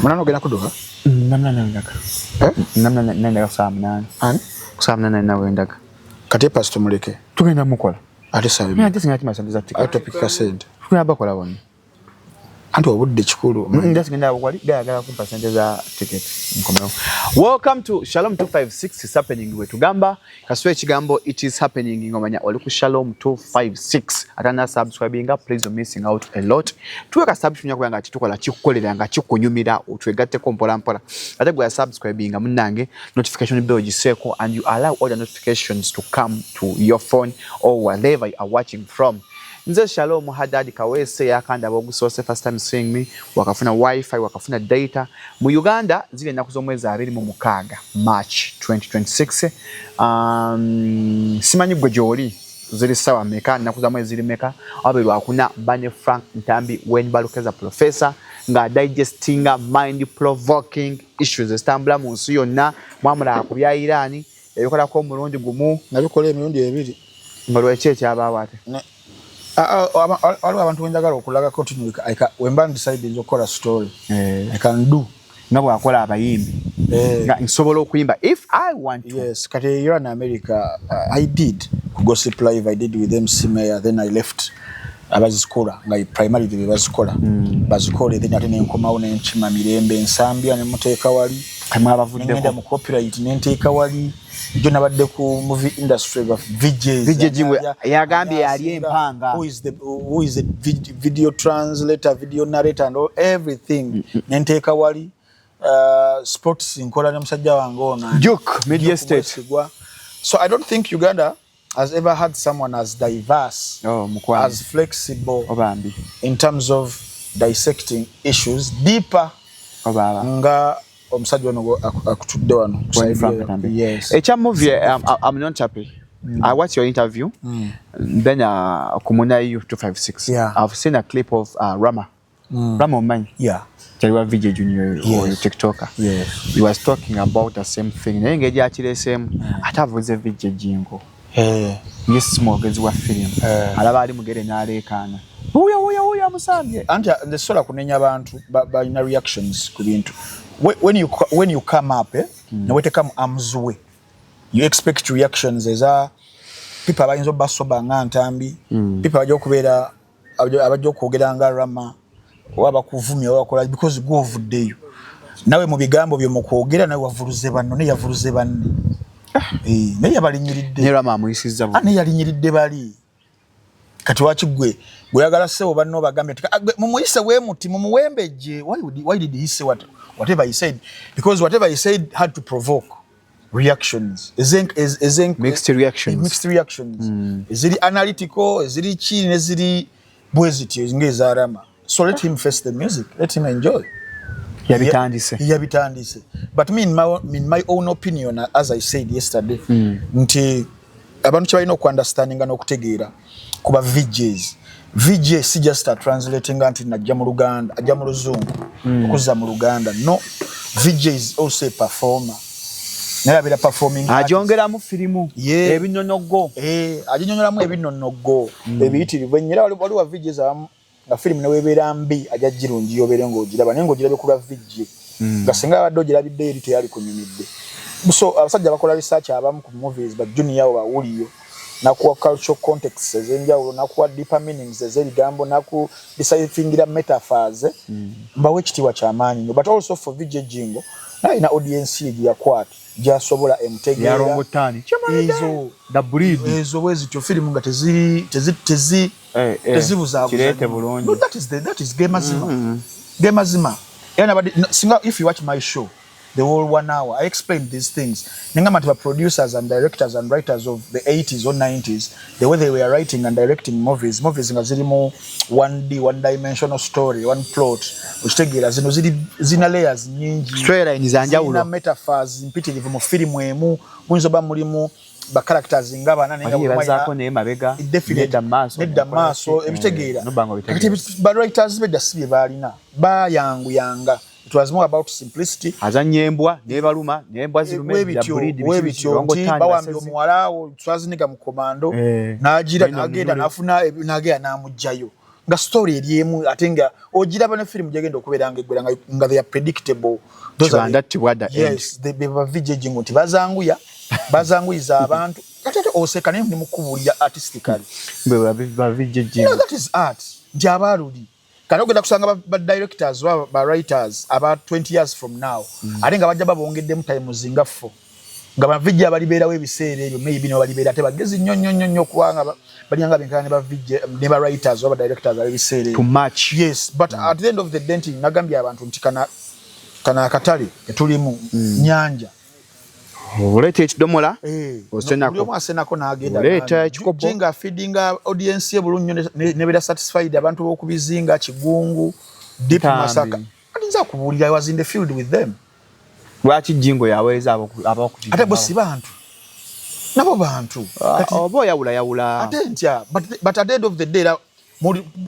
Munano gena kuduka? Namna nandaga. Namna nandaga samna. Ani? Samna nandaga. Kati pastor muleke. Tugenda mukola. Ate sabe. Mimi ate singati masandiza ticket. Atopika sente. Tugenda bakola wano. Anti wabudde kikulu. Ndasingenda bakwali gayagala ku percentage za ticket. Nkomero. Welcome to Shalom 256 is happening we tugamba. Kaswe kigambo it is happening ngomanya oli ku Shalom 256. Atana subscribinga please you're missing out a lot. Tuweka subscribe nyako yanga kitukola kikukolera nga kikunyumira utwegate ko mpola mpola. Ate gwa subscribinga munange notification bell giseko and you allow all the notifications to come to your phone or wherever you are watching from. Nze Shalom Hadadi Kawese yakanda bogusose first time seeing me wakafuna wifi wakafuna data mu Uganda zile naku zomwezi 26 March 2026 simanyi gwe joli zili sawa meka naku zomwezi zili meka abelu akuna Bane Frank Ntambi when balukeza professor nga digestinga mind provoking issues estambula mu nsi yonna mwamula akubya Irani ebikola ko murundi gumu nabikola emirundi ebiri ngolwe cheche abawate all abantu wenjagala okulaga continue wemba decide nzokola story I can do nabo akola abayimbi nga nsobola okuyimba if I want to. Yes, kati you're in America. I did Gossip Live. I did with MC Mayor. Then I left abazikola nga primarily bazikola bazikola then ate nenkomawo nenchima mirembe ensambya ne muteeka wali kama abavuddeko mu copyright nenteeka wali jo nabadde ku movie industry of VJs yagambye yali empanga who is the video translator, video narrator and all, everything nenteeka wali sports nkola ne musajja wange ono Duke Media State. So I don't think Uganda has ever had someone as diverse, as flexible in terms of dissecting issues deeper. Nga omusajja ono akutudde wano. Yes. Movie I'm not happy. I watched your interview. Then Kumuna 256. Yeah. I've seen a clip of Rama. Rama Omani. Yeah. Tariwa VJ Junior or TikToker. Yes. He was talking about the same thing. Nengeje akire same atavuze VJ Jingo. Yes, mwogezi wa film. Alaba ali mugere nalekana. Uya musambye. Anja the sola kunenya abantu balina reactions ku bintu. When you come up na wete come amzuwe. You expect reactions eza people abayinzo basoba nga Ntambi. People abajo kubeera abajo kwogera nga Rama. Waba kuvumya wakola because go ovuddeyo. Nawe mu bigambo byo mukwogera nawe wavuruze banno ne yavuruze banne. Ne yabalinyiridde. Ne Rama amuyisiza bo. Ne yalinyiridde bali. Kati wakigwe goyagala sebo banno bagambe mumuyise we muti mumuwembeje. Why did he say whatever he said? Because whatever he said had to provoke reactions. Mixed reactions. Is it analytical? Is it chi? Is it bweziti ngeza Rama? So let him face the music. Let him enjoy. Yabitandise. But me in my own opinion, as I said yesterday, nti abantu kyalina okuunderstandinga n'okutegeera kuba VJs. VJ si just a translating anti najja mu Luganda, ajja mu Luzungu, okuzza mu Luganda. No, VJ is also a performer. Naye abira performing. Ajongera mu filimu. Ebinnonogo. Ajinyonyolamu ebinnonogo. Ebiyitirivu. Nyera waliwo VJs abamu nga film ne webeera mbi ajja jirungi yobeere ng'ogiraba naye ng'ogirabye ku lwa VJ. Nga singa abadde ogirabidde eri teyali kunyumidde. So abasajja bakola research abamu ku movies ba junior wa bawuliyo nakuwa cultural contexts ez'enjawulo nakuwa deeper meanings ez'ebigambo naku deciphering metaphors mbawe ekitiibwa ky'amaanyi but also for VJ Jingo nalina audience ye yakwata gyasobola emutegeera yarongotani ezo bwezityo firimu nga tezibuza kirete bulungi. No, that is game azima singa if you watch my show the whole 1 hour I explained these things ningama to producers and directors and writers of the 80s or 90s the way they were writing and directing movies nga zirimo 1D one dimensional story one plot ukitegera zino zina layers nyingi storyline zanjawulo na metaphors mpitirivu mu film emu muyinza ba mulimu ba characters ngabana nenga bazako ne mabega nedda maaso ebitegeera ba writers bedda sibe balina bayanguyanga. It was more about simplicity. Azanyembwa nebaluma nembwa zirume ya breed bawambi omuwala twazinika mu komando najira nagenda nafuna nagenda namujjayo nga story eriemu ate nga ogiraba ne film gyegenda okubeera nga eggwera nga they are predictable. Yes, they be vijejing nti bazanguyiza abantu ate oseka naye ndimukubuulira artistically. That is art. Nti abaluli kati ogenda kusanga ba directors ba writers about 20 years from now ate nga bajja babongeddemu time zinga 4 nga bavijja balibeerawo ebiseera ebyo maybe no balibeera ate bagezi nnyo kubanga balyanga benkana ne bavijja ne ba writers oba directors abebiseera too much. Yes, but at the end of the day nagambye abantu nti kana akatale etulimu nyanja oleta ekidomola osenako n'agenda oleta ekikopo jinga feedinga audience ye bulunyo ne bera satisfied abantu b'okubizinga Kigungu Deep Masaka alinza kubuulira I was in the field with them. Lwaki jingo yaweza abakujiga ate bo si bantu nabo bantu obo yawula ate ntya but at the end of the day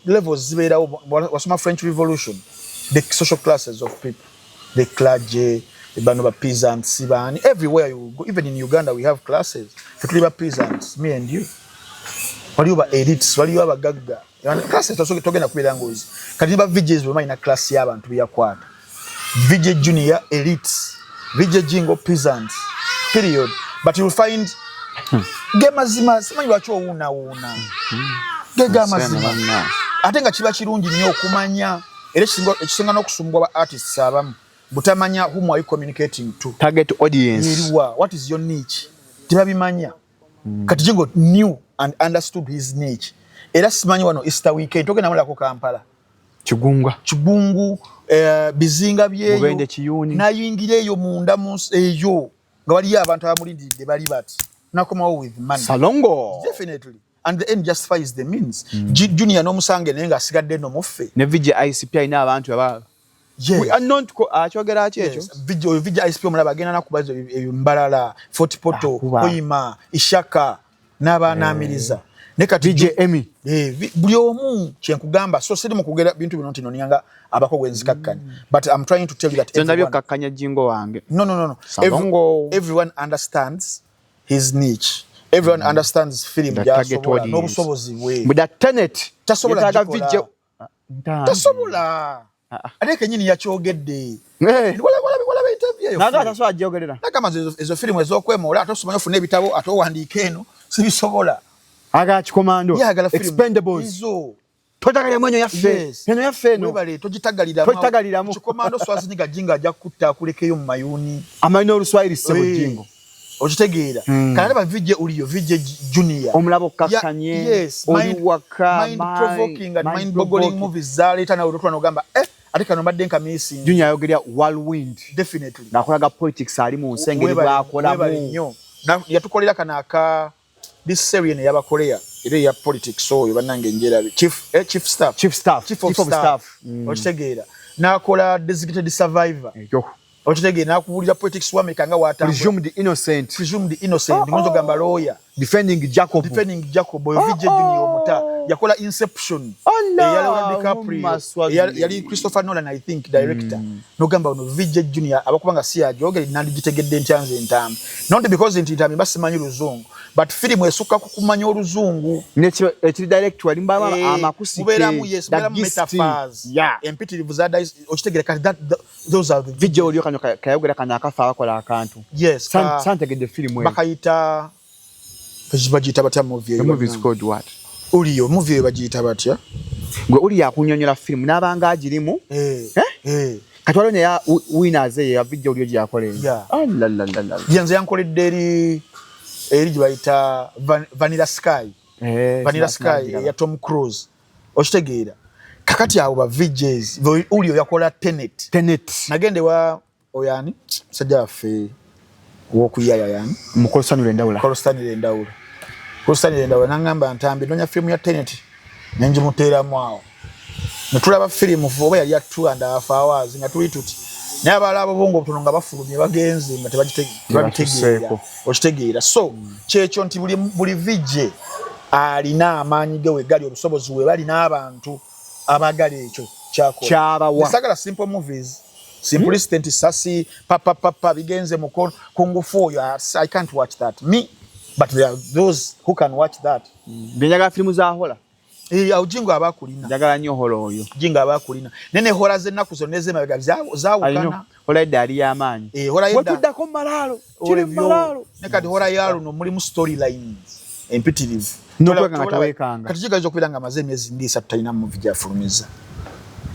levels zibeerawo wasoma French Revolution, the social classes of people, the clergy, the band of peasants, everywhere you go. Even in Uganda we have classes. Tuli ba peasants, me and you. Wali ba elites, wali ba gaga. Classes togenda kubeera ngozi. Kati ba villages we ina class y'abantu byakwata. Village junior elites, village jingo peasants. Period. But you will find gemazima simanyi lwaki owuuna. Gega mazima. Ate nga kiba kirungi nnyo okumanya era ekisinga n'okusumbwa ba artists abamu butamanya whom are you communicating to, target audience yeriwa, what is your niche tebabimanya. Kati jingo knew and understood his niche era simanyi wano Easter weekend togenda mulako Kampala Kigungu bizinga byeyo nayingireyo munda eyo nga waliyo abantu abamulindiridde bali bati nakomawo with money Salongo definitely. And the end justifies the means. Junior no musange nenga asigadde no muffe. Ne VJ ICP ina abantu aba. Yes. We are not achogera achecho. VJ ICP omulaba agenda nakubazo mbalala, Fort Poto, Koima, Ishaka n'abanamiriza. Ne kati VJ Emmy. Buli omu kyenkugamba so sedi mu kugera bintu bino ntino nyanga abako gwenzikakkanya. But I'm trying to tell you that everyone kakkanya jingo wange. No. Everyone understands his niche. Everyone understands film jasobola n'obusobozi bwe. But that tenet tasobola video tasobola ate kenyini yakyogedde wala interview naga tasobola ajogerera nakama ezo film ez'okwemola atosomanya ofuna ebitabo atowandiika eno sibisobola aga kikomando expendables izo totagalira mwenyo yaffe eno yaffe eno webale togitagalira mu kikomando Swaziniga jinga ajja kutta akulekeyo mu mayuni amayina oluswahili sebo jingo okitegeera kana ba vijje uliyo vijje junior omulabo kakkanye oliwaka mind provoking and mind boggling movies zaleta na olutwa nogamba ate kano badde nka missing junior ayogerya whirlwind definitely nakolaga politics ali mu nsengeri bwakola mu yatukolera kana aka this series ne yaba Korea ere ya politics so yobanange njera chief of staff okitegeera nakola designated survivor okitegeera nakubuulira politics wameka nga wata presumed innocent ngozo gamba lawyer defending Jacob oyo VJ Junior omuta yakola Inception Leonardo DiCaprio yali Christopher Nolan I think director no gamba ono VJ Junior abakubanga si ajogere nandigitegedde ntyanze entambi not because ntitambi basimanyi luzungu but film esukka kukumanya oluzungu ekiri direct wali mbaba amakusi muberamu metaphors empitirivu za okitegeera kati those are the video olio kayogera kana akafa akola akantu yes santegedde film bakayita bagiyita batya movie the movie is called what uliyo movie bagiyita batya gwe uli yakunyonyola film nabanga agirimu katwalo ne ya winners ya video olio gyakolera la yanze yankoledde eri gibayita Vanilla Sky ya Tom Cruise okitegeera kakati abo ba VJs uliyo yakola Tenet nagende wa oyani sajja waffe wokuyaya yani Mukolosani Ndawula nangamba ntambi nonya film ya Tenet nenje muteeramu awo netulaba film oba yali ya 2.5 hours nga tuli tuti naye abalaba bongo butono nga bafulumye bagenze nga tebagitegeera okitegeera so kyekyo nti buli VJ alina amaanyi ge wegali obusobozi we bali n'abantu abagala ekyo kyakola sagala simple movies simplicity nti sasi papa bigenze mukono kungufu oyo I can't watch that me but there are those who can watch that benyaga filmu za hola Awo Jingo abakulina. Njagala nnyo holo oyo. Jingo abakulina. Nene hola z'ennaku zonna ez'emabega zaawukana. Hola edda yali y'amaanyi. Hola yedda. Wetuddako Malaalo. Kiri Malaalo. Ne kati hola yalo no mulimu storyline empitirivu. N'okweka nga teweekanga. Kati kigayinza okubeera nga amaze emyezi 2 talina movie gy'afulumiza.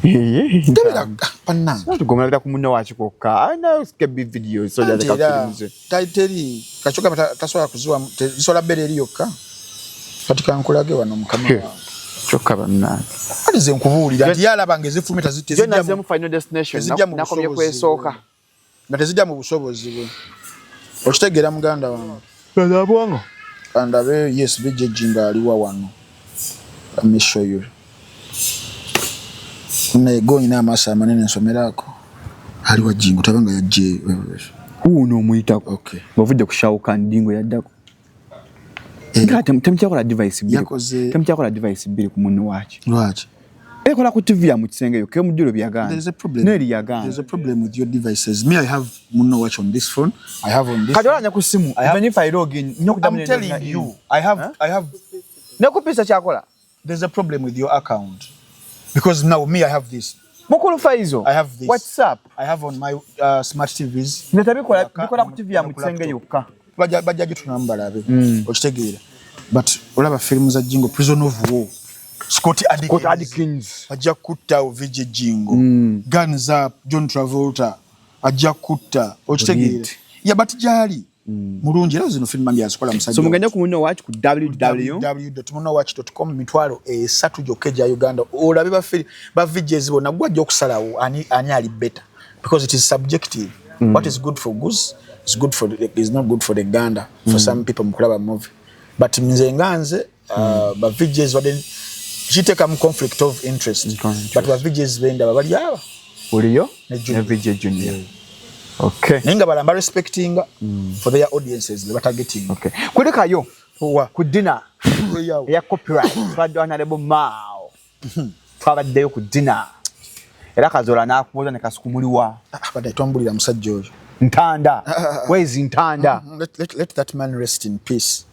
Tebera panna. Tugomera ku munno wakikokka. Ayina skebi video so that kakufulumize. Tayiteri kachoka tasobola kuziwa zisobola bbeera eri yokka. Kati kankulage wano mukama wawe. Kyokka bannange. Ali ze nkubuulira nti yalaba ng'ezifulumita tezijja mu Final Destination nakomye kwesooka. Nga tezijja mu busobozi bwe. Okitegeera muganda wange. Bwango. Kandabe yes bijje Jingo aliwa wano. Let me show you. Nego ina amasa amanene nsomerako. Aliwa Jingo tabanga yajje. Uno omuyitako. Okay. Bavudde kushawuka ndingo yaddako. Temukyakola device bbiri. Temukyakola device bbiri ku munno waki. Lwaki? Ekola ku TV ya mu kisenge yo kemujjulo byagana. There's a problem. Neri yagana. There's a problem with your devices. Me, I have Munno Watch on this phone. I have on this. Kadola nya ku simu. Even if I log in, I'm telling you. I have. Nekupisa kyakola. There's a problem with your account. Because now me, I have this. Mukulu Faizo. I have this. WhatsApp. I have on my smart TVs. Netabikola bikola ku TV ya mu kisenge yokka. Bajja gitunambalabe. Okitegeera. But olaba films za Jingo, Prison of War. Scott Adkins. Ajja kutta Vijay Jingo. Guns Up, John Travolta. Ajja kutta. Okitegeera. Yeah, but jali. Mulungi era zino film yazikola musajja. So mugende ku Munno Watch ku www.munnowatch.com mitwalo 3 gyokka egya Uganda. Olabe ba Vijay's bona gwajja okusalawo ani ali better because it is subjective. What is good for goose is not good for the Uganda for some people mukulaba movie. But nze nganze ba Vijay's wadden kiteka mu conflict of interest. But ba Vijay's benda bali aba. Oliyo ne Vijay Junior. Okay. Ninga balamba respecting for their audiences they are targeting. Okay. Kulikayo ku dinner ya copyright twadde Honorable Mao. Twabaddeyo ku dinner. Era Kazola n'akubuuza ne kasukumuliwa. Badde twambulira musajja oyo. Ntanda. Where is Ntanda? Let that man rest in peace.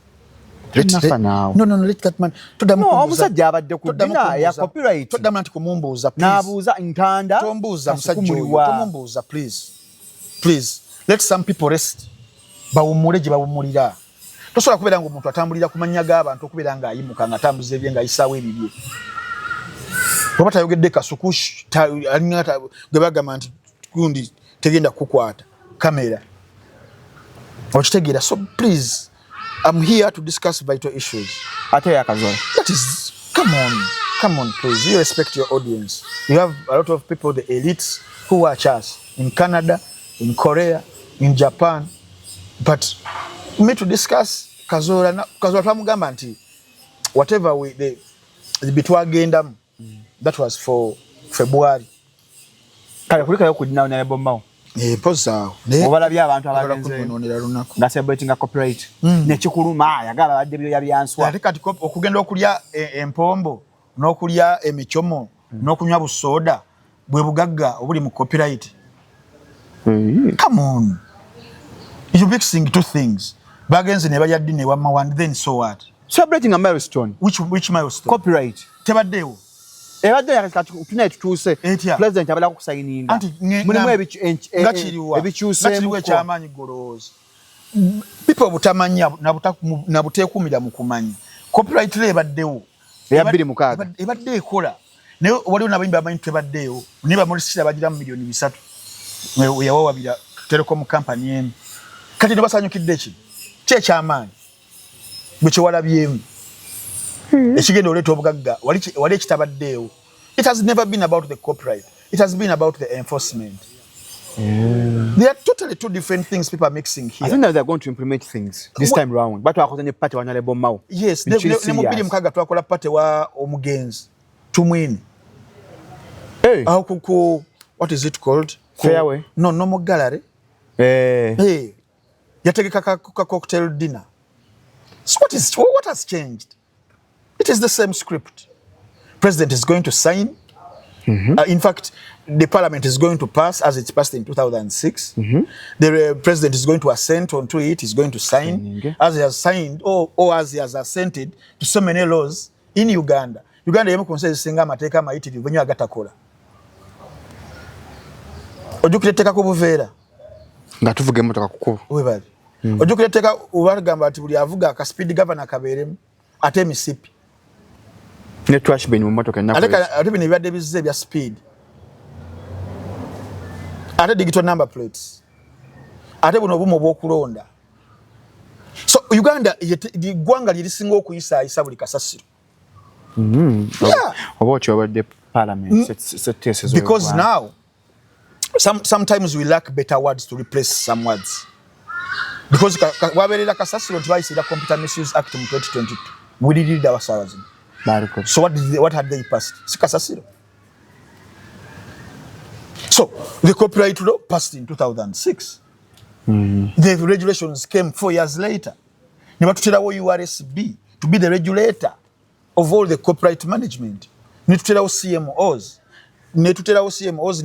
No, let that man. Omusajja abadde ku dinner ya copyright. Toddamu nti kumumbuuza please. N'abuuza Ntanda. Tombuuza musajja oyo. Tomumbuuza please. Please, let some people rest. Bawumule gye bawumulira. Tosobola kubeera ng'omuntu atambulira ku mannya g'abantu okubeera ng'ayimuka ng'atambuza ebye ng'ayisaawo ebibye. Oba tayogedde kasukushi alingata gwe bagamba nti gundi tegenda kukwata kamera. Okitegeera. So please, I'm here to discuss vital issues. Ate ya Kazola. That is, come on please. You respect your audience. You have a lot of people, the elites, who watch us in Canada, in Korea, in Japan, but me to discuss Kazola twamugamba nti whatever the bitwagenda that was for February. Kale kulikayo ku dinner Honorable Mao. Poza obalabye abantu abagenze nga celebrating copyright nekikuluma yagala badde byo yabyanswa ate kati okugenda okulya empombo n'okulya emichomo n'okunywa busoda bwe bugagga obuli mu copyright. Come on, you're mixing two things. Bagenze ne balya dinner wa mawand, then so what? Celebrating a milestone. Which milestone? Copyright tebaddewo. Ebadde yakati tuna tutuuse president abala ku signinga mulimu ebikyuseemu ekyamaanyi golowooza people butamanya na buteekumira mu kumanya copyright ebaddewo eya 26 ebadde ekola naye waliwo n'abayimbi abamanyi tebaddeewo naye bamulisira bagira mu milioni 3 yawawabira telecom company emu kati ne basanyukidde ki kyekyamaanyi bwe kyewalabyemu ekigenda oleeta obugagga wali ekitabaddeewo. It has never been about the copyright. It has been about the enforcement. They are totally two different things people are mixing here. I think that they are going to implement things this time round. But wakoze ne party wa Honorable Mao. Yes, ne mubiri mkaga twakola party wa omugenzi. Tumwini. Hey. What is it called? Fairway. No more gallery. Hey. Yategeka ka cocktail dinner. So what has changed? It is the same script. President is going to sign. In fact, the parliament is going to pass as it passed in 2006. The president is going to assent onto it. He's going to sign as he has signed or as he has assented to so many laws in Uganda. Uganda yemu ku nsi ezisinga amateeka amayitirivu ennyo agatakola. Ojjukira etteeka ku buveera nga tuvuga emmotoka ku kkubo. Webali. Ojjukira etteeka bagamba nti buli avuga aka speed governor kabeeremu ate emisipi. Ne trash bin mu mmotoka ennaku. Ate bino ebibadde bizze ebya speed. Ate digital number plates. Ate buno obumu obw'okulonda. So Uganda ggwanga lye lisinga okuyisaayisa buli kasasiro. Yeah. Parliament. Because now sometimes we lack better words to replace some words. Because waberera kasasiro twaisira Computer Misuse Act in 2022. We did it ourselves. So what had they passed? Sikasasiro. So the copyright law passed in 2006. The regulations came 4 years later. Nebatuterawo URSB to be the regulator of all the copyright management. Netuterawo CMOs. Netuterawo CMOs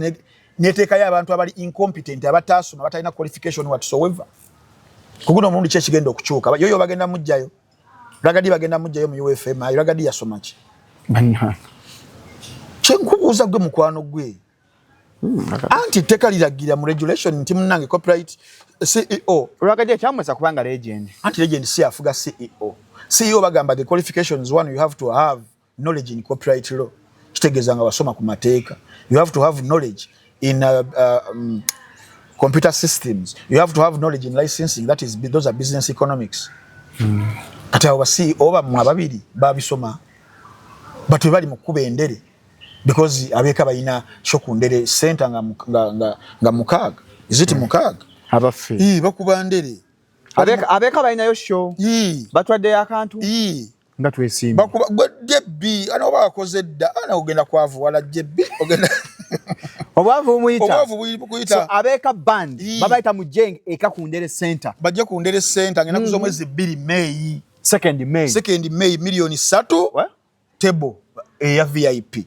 neteekayo abantu abali incompetent abatasoma batalina qualification whatsoever. Kuguno omundi kye kigenda okukyuka. Yoyo bagenda mujjayo. Ragadi bagenda mujjayo mu UFM. Ragadi yasoma ki? Kyenkubuuza gwe mukwano gwe. Anti teka liragira mu regulation nti munange copyright CEO. Ragadi kyamwesa kubanga legend. Anti legend si afuga CEO. CEO bagamba the qualifications one you have to have knowledge in copyright law. Kitegeeza nga wasoma ku mateeka. You have to have knowledge in computer systems. You have to have knowledge in licensing. Those are business economics. Kati abo CEO bamwe ababiri babisoma. But we bali mu kuba endere. Because abeka bayina shokundere center nga mukaaga. Is it mukaaga? Abafe. Bakuba ndere. Abeka bayina yo show. Batwadde akantu. Nga twesimba. Bakuba jebbi ana oba akoze dda ana ogenda kwavu wala jebbi ogenda. Obwavu muyita. Obwavu buyita. So abeka band babayita mu jeng eka kundere center. Bajja kundere center ngena kuzomwezi 2 May. 2nd May milioni 3 table ya VIP.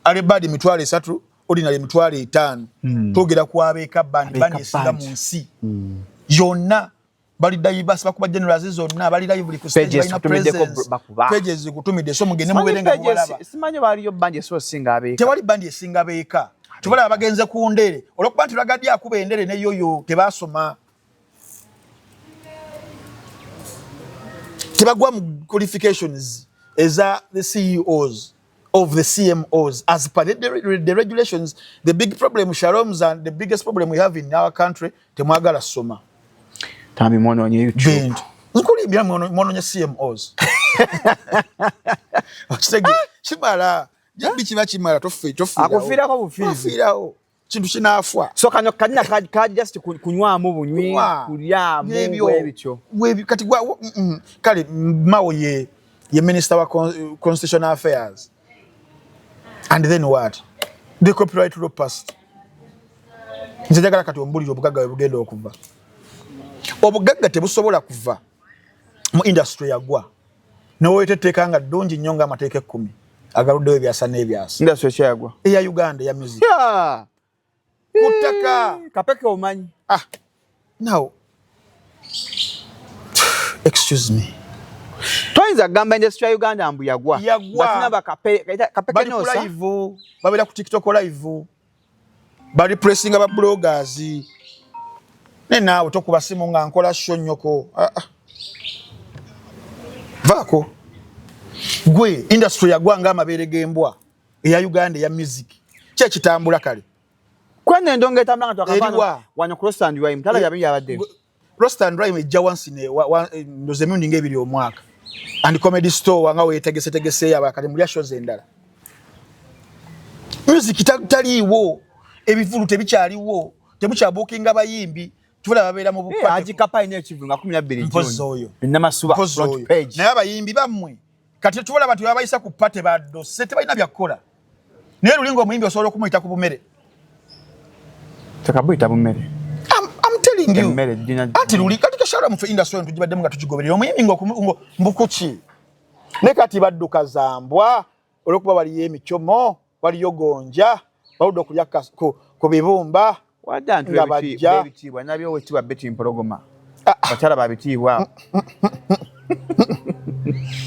Alebadi mitwale 3 ordinary mitwale 5. Togera kwabeka band esinga mu nsi. Yonna bali dayibasi bakuba generals zonna bali live buli ku stage balina presence. Pages kutumide so mugene muberenga mubalaba. Simanyo bali yo band so singa abeka. Tewali band esinga abeka. Tubala abagenze ku ndere. Olwokuba nti Ragadi akuba endere ne yoyo tebasoma. Tebagwa mu qualifications eza the CEOs of the CMOs as per the regulations. The big problem Shalom's and the biggest problem we have in our country temwagala soma. Tambi mwono on YouTube. Nkuli bya mwono nya CMOs. Kitege chimala jabi kiba chimala tofe. Akufira ko bufizi. Afirawo. Kintu kinafwa. So kano kanina ka just kunywamu bunywi kulyamu ebyo. Webi kati gwa kale mawo ye minister wa constitutional affairs. And then what? The copyright law passed. Nzijagala kati ombulira obugaga bugenda okuva. Obugaga tebusobola kuva mu industry yagwa. No weteteeka nga ddungi nnyo nga amateeka 10 agaluddewo ebyasa n'ebyasa. Industry kyagwa. Eya Uganda ya music. Yeah. Kutaka kapeke omanyi. Now excuse me. Toyinza gamba industry ya Uganda mbu yagwa. Bafuna kapeke nosa. Live babera ku TikTok live. Bali pressing aba bloggers. Nena otokuba simu nga nkola show nyoko. Vako. Gwe industry yagwa nga amabere gembwa eya Uganda ya music. Kye kitambula kale. Kwene ndonge tambanga twakafana wano cross and rhyme tala yabi yabadde. Cross and rhyme ejja once in ndoze myundi ngebiri omwaka. And comedy store wanga wetegese abakati mulya shows endala. Music taliwo ebivulu tebikyaliwo temukyabookinga bayimbi tubula babeera mu bupate. Ajikapa ine ekivunga 12 mpozi oyo. Namasuba front page. Naye abayimbi bammwe kati tubula abantu babayisa ku pate baddo sete balina byakola. Naye lulingo omuyimbi osobola okumuyita ku bumere. Takabuyita bumere. I'm telling you. Ati luli kati kashara mu industry tujibaddemu nga tukigoberera omuyimbi ngo mbukuki. Ne kati badduka zambwa olwokuba bali yemichomo bali yogonja baludde okulya ku bibumba. Wadantu ebitibwa nabyo wetibwa betting progoma. Bachala babitibwa.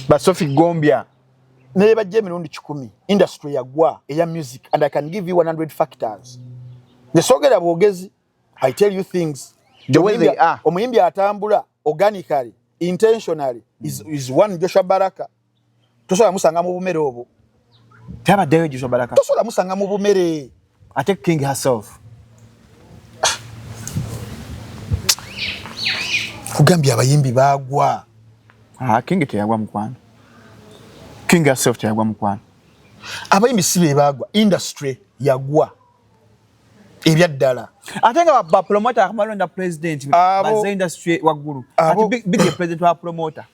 Ba Sophie Gombia. neba je mirundi 10 industry yagwa eya music, and I can give you 100 factors. The sogera bwogezi, I tell you things the way they are. Omuyimbi atambula organically, intentionally is one Joshua Baraka. Tosola musanga mu bumere obwo. Taba dewe Joshua Baraka. Tosola musanga mu bumere. Ate King herself. Kugambya abayimbi bagwa. King teyagwa mukwano. King herself teyagwa mukwano. Abayimbi sibe bagwa, industry yagwa. Ebyaddala. Ate nga ba promoter amalonda president baze industry waggulu. Ati big president wa promoter.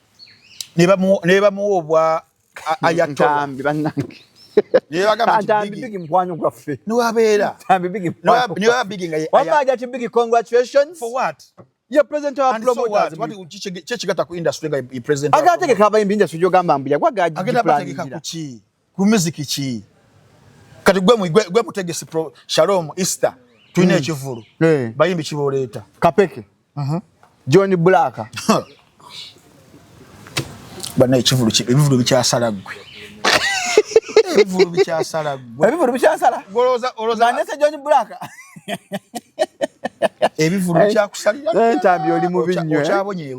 Neba muobwa ayatola. Ntambi bannange. Neba gamba ntambi big mkwano gwaffe. Niwabeera. Ntambi big mkwano. Niwa big nga. Wamaja ati big congratulations. For what? You're president of promoters. So what chechigata ku industry nga president. Agate ke kaba industry jo gamba mbuya gwagaji. Agenda bategeka ku chi. Ku music chi. Kati gwe mutegesi pro Shalom Easter. Tuine ekivulu. Bayimbi kiboleta. Kapeke. John Black. Bana ekivulu chi ebivulu bikyasala gwe. Ebivulu bikyasala gwe. Ebivulu bikyasala. Oloza nese John Black. Ebivulu bikyakusalira. Ntambi oli mu binnyo. Okyabonye.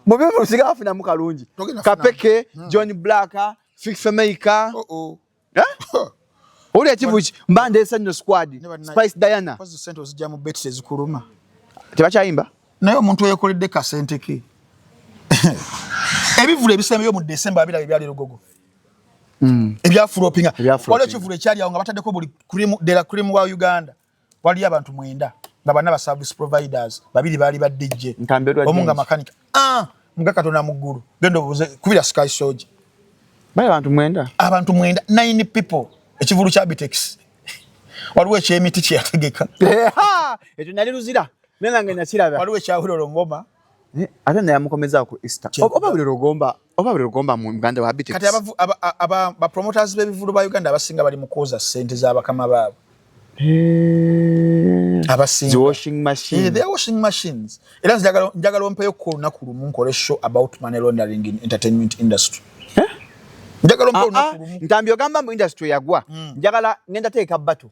Mu bivulu sigafuna mu kalungi. Kapeke, John Black, Fix Maker. Oli ekivuki mbande esanyo squad Spice Diana kozi sente ozijja mu bets ezikuluma tebakyayimba naye omuntu yekoledde ka sente ke ebivule ebisembeyo mu December abira byali lugogo ebya floppinga wale ekivule kyali awo nga bataddeko buli cream wa Uganda wali abantu 9 nga bana ba service providers babiri bali ba DJ omunga mechanic mga katona mu ggulu gendo buze kubira Sky Soja bali abantu 9 people ekivulu kya Bitex waliwo ekyemiti kyategeka ekyo nali luzira nenga nakiraba waliwo ekyawuliro ngoma ate naye amukomeza ku Easter oba buli rugomba mu Uganda wa Bitex kati aba promoters b'ebivulu ba Uganda abasinga bali mu koza sente z'abakama baabo abasinga the washing machine they are washing machines era njagala ompeyo ko lunaku lumu nkole show about money laundering in entertainment industry Ntambi ogamba mu industry yagwa njagala ngenda teeka battle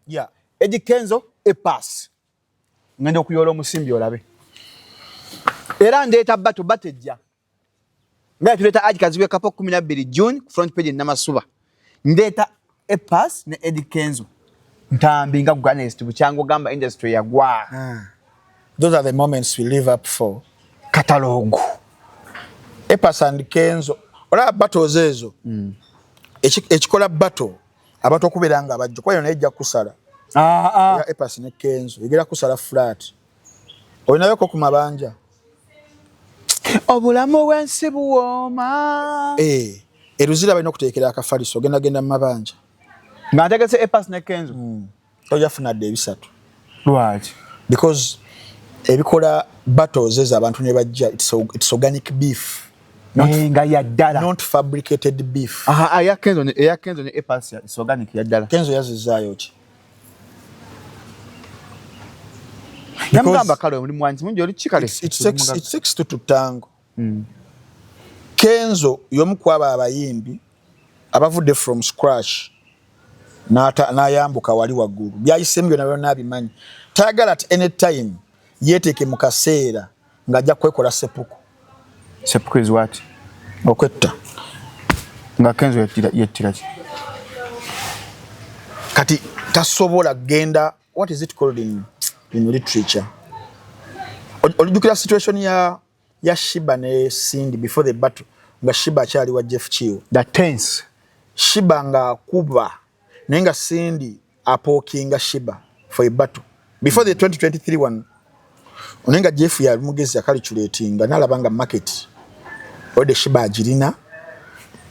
Eddie Kenzo pass ngenda okuyola omusimbi olabe era ndeeta battle batejja nga tuleta ajikaziwe kapo 12 June front page namasuba ndeeta pass ne Eddie Kenzo ntambi nga gwanest buchango gamba industry yagwa those are the moments we live up for catalogue pass and Kenzo ola battles ezo ekikola battle abato okuberanga abajjo kwa yona kusala ya Epas ne Kenzo egera kusala flat oyinayo ko kumabanja obulamu wensi buwoma eruzira balina okuteekera akafaliso genda mabanja ngategese Epas ne Kenzo oyafuna de bisatu right because ebikola battles ezo abantu ne bajja it's organic beef nga yaddala not fabricated beef ya Kenzo ne Epas is organic yaddala Kenzo yazizaayo ki Namgamba kale oli mwanzi mungi oli chikale it takes to tango Kenzo yomu kwaba abayimbi abavudde from scratch n'ayambuka wali waggulu byayisembyo nabyo nabimanyi tayagala at any time yeteeke mu kaseera ng'ajja kwekola sepuku is what okwetta nga Kenzo yettira ki kati tasobola genda what is it called in literature olijukira situation ya Shiba ne Cindy before the battle nga Shiba akyali wa Jeff Chiu the tense Shiba nga kuba nenga Cindy apokinga Shiba for a battle before the 2023 one onenga Jeff ya mugezi akalichulatinga nalabanga market ode Shiba ajirina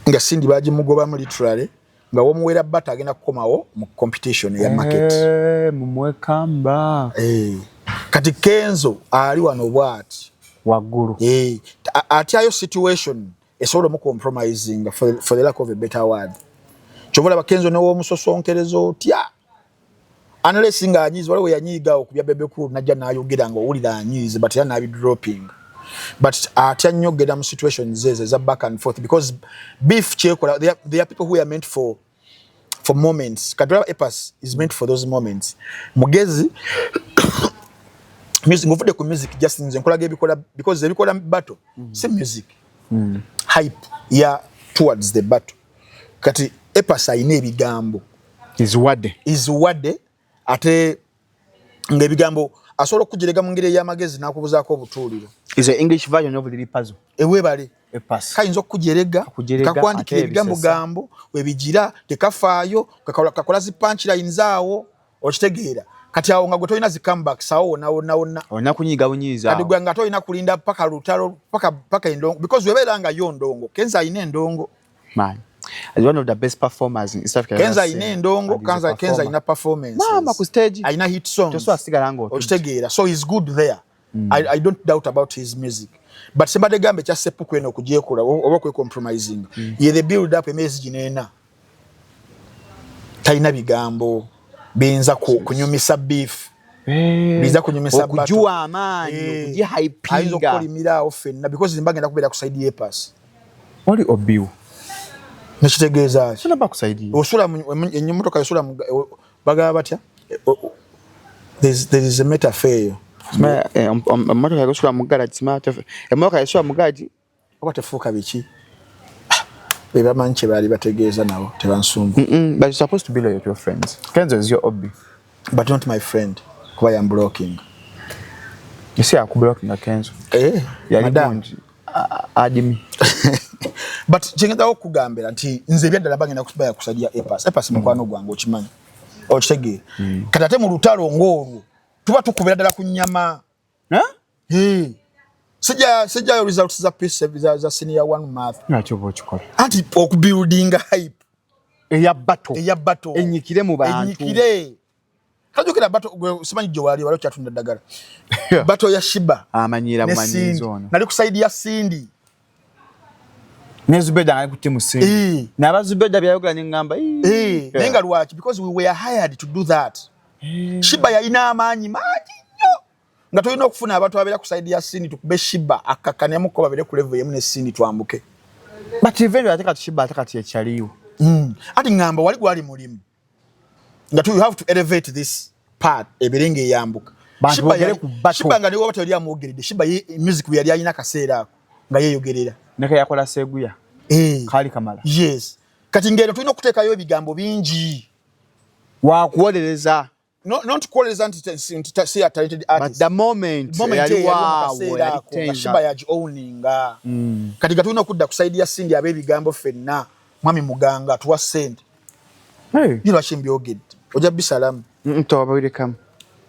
nga Cindy baji mugoba mu literally nga womuwera battle agenda kukomawo mu competition ya market mumwekamba kati Kenzo ali wano bwati waggulu atyayo situation esobola mu compromising for the lack of a better word chobola bakenzo ne wo musosonkerezo tya unless nga anyizi wale yanyiga okubya bebe cool najja nayogera ngo ulira anyizi but yana abi dropping but atya nnyo genda mu situations za back and forth because beef chekola there are people who are meant for moments. Kadra Epas is meant for those moments. Mugezi music ngovude ku music just nze nkolaga ebikola because ebikola battle same music hype ya towards the battle kati Epas ayina ebigambo is wade ate ngebigambo asobola okujerega mu ngire y'amagezi nakubuzaako obutuuliro is an English version of the puzzle ewebale Epas kayinza okujerega kakwandikira ebigambo gambo webigira tekafaayo kakola zi punchline zaawo okitegeera kati awo nga gwe tolina zi comeback sawo wonna olina kunyiga bunyiza kati gwe nga tolina kulinda paka lutalo paka endongo because webeera nga yo ndongo Kenza ayina endongo man as one of the best performers in East Africa. Kenza ayina endongo Kenza ayina performance mama ku stage ayina hit songs just asigala ngo okitegeera so he's good there. I don't doubt about his music but somebody gambe kya seppuku eno kujyekola oba kwe compromising ye the build up emezi ginena taina bigambo benza kunyumisa beef biza kunyumisa bato okujua amaanyi okujja hypinga aizo kolimira ofenna because mbagenda kubera kusaidia Epas oli obiu nekitegeeza sina ba kusaidia osula ennyimotoka yosula bagaba batya there is a metaphor emotoka yosula mu garage smart emotoka yosula mu garage obatefuuka biki bebamanyi kye baali bategeeza nabo tebansumbu but you're supposed to be loyal to your friends. Kenzo is your hobby but not my friend kuba I'm blocking you see akublocking Kenzo madam adimi but chengeza okugambira nti nze byaddala bagenda kusubaya kusadia Epas mukwano gwange okimanyi okitegeera kati ate mu lutalo ng'olwo tuba tukubira ddala ku nnyama sijja results za piece za senior one math nakyo bw'okikola anti okubuilding hype eya battle enyikire mu bantu kajukira battle simanyi gye wali kyatunda ddagala battle ya Shiba amanyira bumanyizo ono nali kusaidia Cindy nezubeda ngali kuti musindi n'abazubeda byayogera n'engamba nenga lwaki because we were hired to do that Shiba yalina amaanyi nnyo nga tulina okufuna abantu abeera kusaidia Cindy tukube Shiba akakanyamu ko babere ku level yemu ne Cindy twambuke but eventually ataka Shiba ataka kyaliwo ati ngamba wali gwali mulimu nga you have to elevate this part ebirenge yambuka Shiba nga niwo batali amugerede Shiba music yali alina kaseera nga yeyogerera neka yakola seguya kali kamala yes kati ngero tulina okuteekayo ebigambo bingi wakuwolereza not kuwolereza nti see a talented artist but the moment yali waawo Shiba yaji owninga kati nga tulina okudda kusaidia Cindy ab'ebigambo fenna mwami muganga tuwa sente yilo ashimbyogedde oja bisalamu ntobabirekamu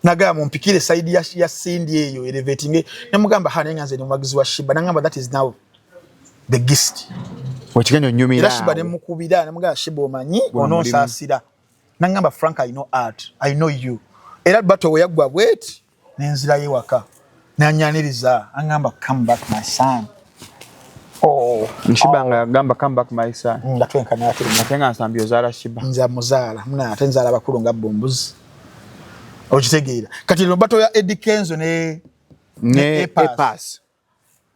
nagamba mpikire side ya Cindy eyo elevating ne mugamba hanenga nze ni mugizi wa Shiba nagamba that is now the guest wachiganyo nyumira Shiba ne mukubira ne mugamba Shiba omanyi ono nsasira nagamba Frank I know art I know you era battle we yagwa bweti nenzira yewaka nanyaniriza angamba come back my son Shiba nga yagamba come back my son ngatwenkana ate natenga nsambyo zala Shiba nza muzala muna atenza abakulu nga bombuzi okitegeera kati no battle ya Eddie Kenzo ne Epas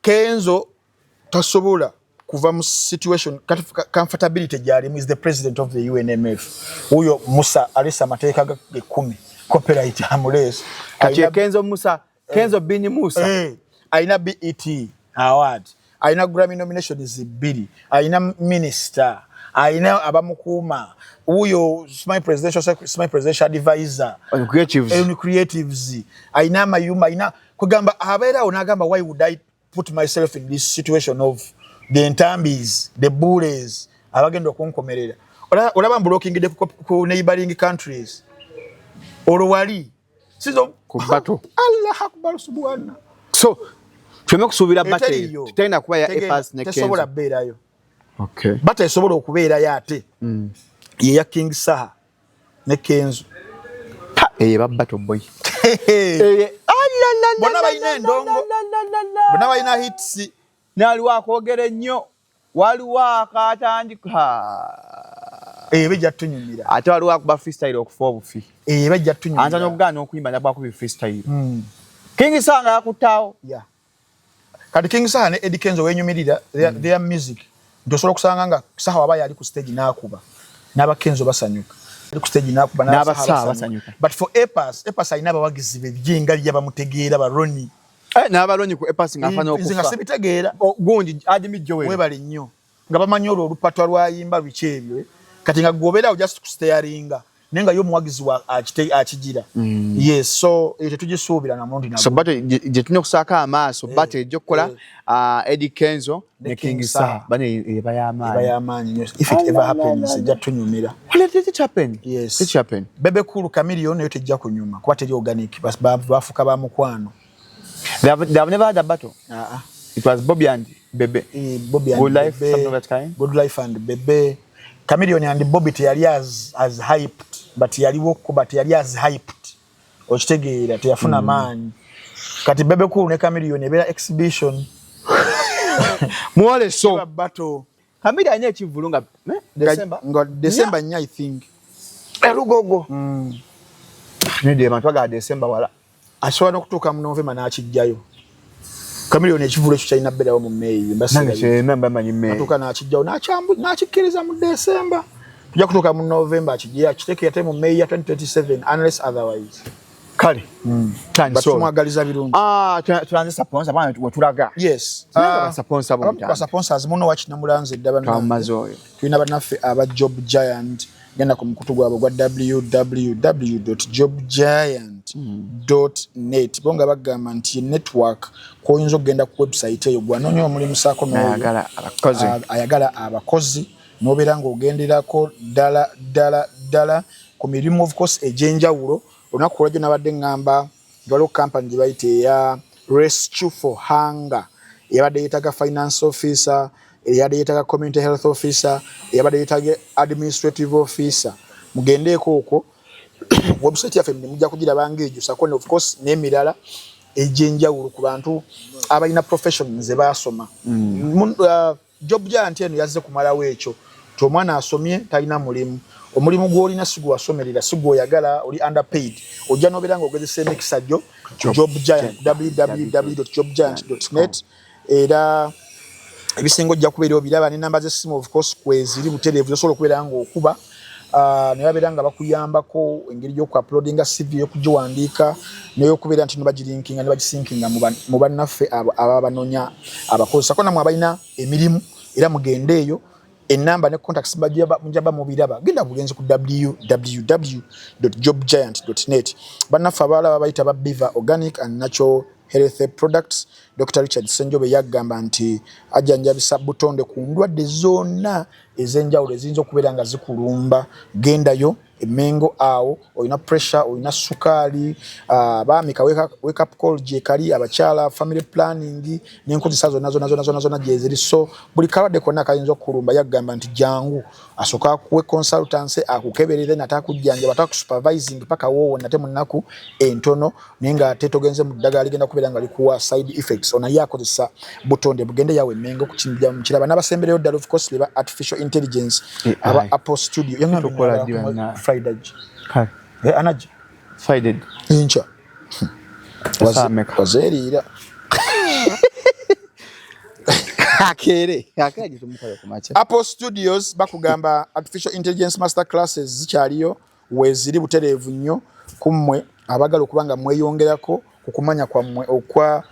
Kenzo tasobola kuva mu situation comfortability gyalimu is the president of the UNMF huyo Musa alisa mateeka ga 10 copyright amulesi kati Kenzo bini Musa aina BET award aina Grammy nominations 2 aina minister aina abamukuma huyo my presidential advisor creatives aina mayuma aina kugamba abeera onagamba why would I put myself in this situation of the entambis the bullies abagenda okunkomerera olaba blocking de ku neighboring countries olwali sizo ku battle Allah akbar subhana so tweme kusubira battle tutaina kuba ya Epas ne Kenzo tesobola beerayo okay battle esobola okubeera yate ye ya King Saha ne Kenzo ba battle boy bona bayina endongo bona bayina hits naliwo akwogera ennyo waliwo akatandika bijja tunyumira ate waliwo akuba freestyle okufa obufi bijja tunyumira anzanya okugaana okuyimba nabwakuba freestyle King Saha yakutaawo kati King Saha ne Eddie Kenzo wenyumirira their music ntosobola kusanga nga Saha waba yali ku stage n'akuba n'aba Kenzo basanyuka ali ku stage n'akuba n'aba Saha basanyuka but for Epas ayina abawagizi be byinga byabamutegeera ba Ronnie n'abalonyi ku Epas ngafana okufa nzinga sibitegeera gundi adimijjo we webale nnyo nga bamanyi olupatwa lwayimba bikyebyo kati nga gobera just kustaringa nenga yo muwagizi wa akigira yes so tetugisuubira na mundi na so but je tunyo kusaka amaaso but ejo kola Eddie Kenzo ne King Saha bane bayamani if it ever happens ja tunyumira what did it happen yes it happen Bebe Cool Chameleon yo tejja kunyuma kuba teri organic bafuka ba mukwano they have never had a battle it was Bobby and Bebe Bobby and Good Life Bebe, something of that kind Good Life and Bebe Chameleon and Bobby teyali as hyped but yali woko but yali as hyped okitegeera teyafuna maanyi kati Bebe Cool ne Chameleon ebera exhibition muwale so battle Chameleon anye ekivulunga December nya I think elugogo ne de bantu aga December wala asobola n'okutuuka mu November n'akijjayo Chameleon ekivulo ekyo kyalina bbeerawo mu May atuuka n'akijjayo n'akikkiriza mu December tujja kutuuka mu November akiteeke ate mu May ya 2027 unless otherwise kale tumwagaliza birungi tulanze sponsor bana wetulaga yes sponsors muno wakinamulanze edda tulina bannaffe aba Job Giant genda ku mukutu gwabwe gwa www.jobgiant.net bonga bagamba nti network koyinza okugenda ku website eyo gwanoonya omulimu saako ayagala abakozi nobeera ng'ogenderako ddala ku mirimu of course egyenjawulo olunaku olwajjo nabadde ngamba waliwo kampani gye bayita eya Rescue for Hunger eyabadde yeetaga finance officer eyabadde yeetaga community health officer eyabadde yeetaga administrative officer mugendeeko okwo website yaffe mujja kugiraba ng'egyo sako of course n'emirala egyenjawulo ku bantu abalina professions ze baasoma Job Giant eno yazze kumalawo ekyo omwana asomye talina mulimu omulimu gw'olina si gwasomerera si gw'oyagala oli underpaid ojja n'obeera ng'ogezesa emikisa gyo Job Giant www.jobgiant.net era ebisinga ojja kubeera obiraba n'ennamba z'essimu of course kweziri butereevu zosobola okubeera ng'okuba ne babeera nga bakuyambako engeri y'okuuploadinga CV y'okugiwandiika n'ey'okubeera nti nebagirinkinga ne bagisinkinga mu bannaffe aba banoonya abakozi sako namwe abalina emirimu era mugende eyo enamba ne contacts mujaba mubiraba genda bugenzi ku www.jobgiant.net bannaffe abalala babayita ba Beaver Organic and Natural Health Products Dr. Richard Senjobe yagamba nti ajjanjabisa butonde ku ndwadde zonna ez'enjawulo eziyinza okubeera nga zikulumba gendayo emengo awo olina pressure olina sukaali baamika wake up call gye kali abakyala family planning n'enkozesa zonna gye ziri so buli kalwadde konna kayinza okulumba yagamba nti jangu asooka akuwe consultancy akukeberere natakujjanja batakusupervising paka woowo nate mu nnaku entono naye nga ate togenze mu ddagala ligenda kubeera nga likuwa side effects onaye akozesa butonde bugende yawe emengo kukinja mu kiraba n'abasembereyo ddala of course leba artificial intelligence aba Apple Studio Friday anaji Friday incha wazerira akere tumukola ku macha Apple Studios bakugamba artificial intelligence master classes zikyaliyo weziri butereevu nnyo kummwe abagala okubanga mweyongerako kukumanya kwammwe okwa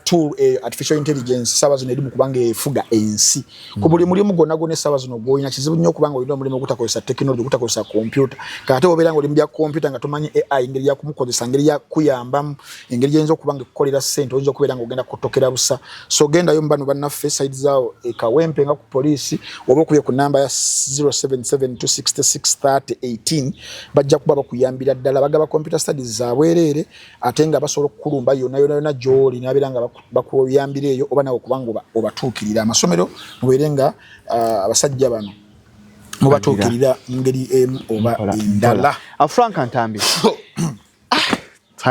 tool artificial intelligence saba zino erimu kubanga efuga ensi ku buli mulimu gwonna saba zino gwolina kizibu nnyo kubanga olina omulimu ogutakozesa technology ogutakozesa computer kate obeera nga oli mu bya computer nga tomanyi AI engeri ya kumukozesa engeri ya kuyambamu engeri gy'oyinza okuba nga ekukolera ssente oyinza okubeera nga ogenda kutokera busa so gendayo mu bano bannaffe side zaawo ekawempe nga ku poliisi oba okubye ku namba ya 0772663018 bajja kuba bakuyambira ddala bagaba computer studies zabwereere ate nga basobola okukulumba yonna gy'oli nabeera nga bakuyambira eyo oba nawe kubanga obatuukirira amasomero mubeere nga abasajja bano mubatuukirira ngeri emu oba endala Frank Ntambi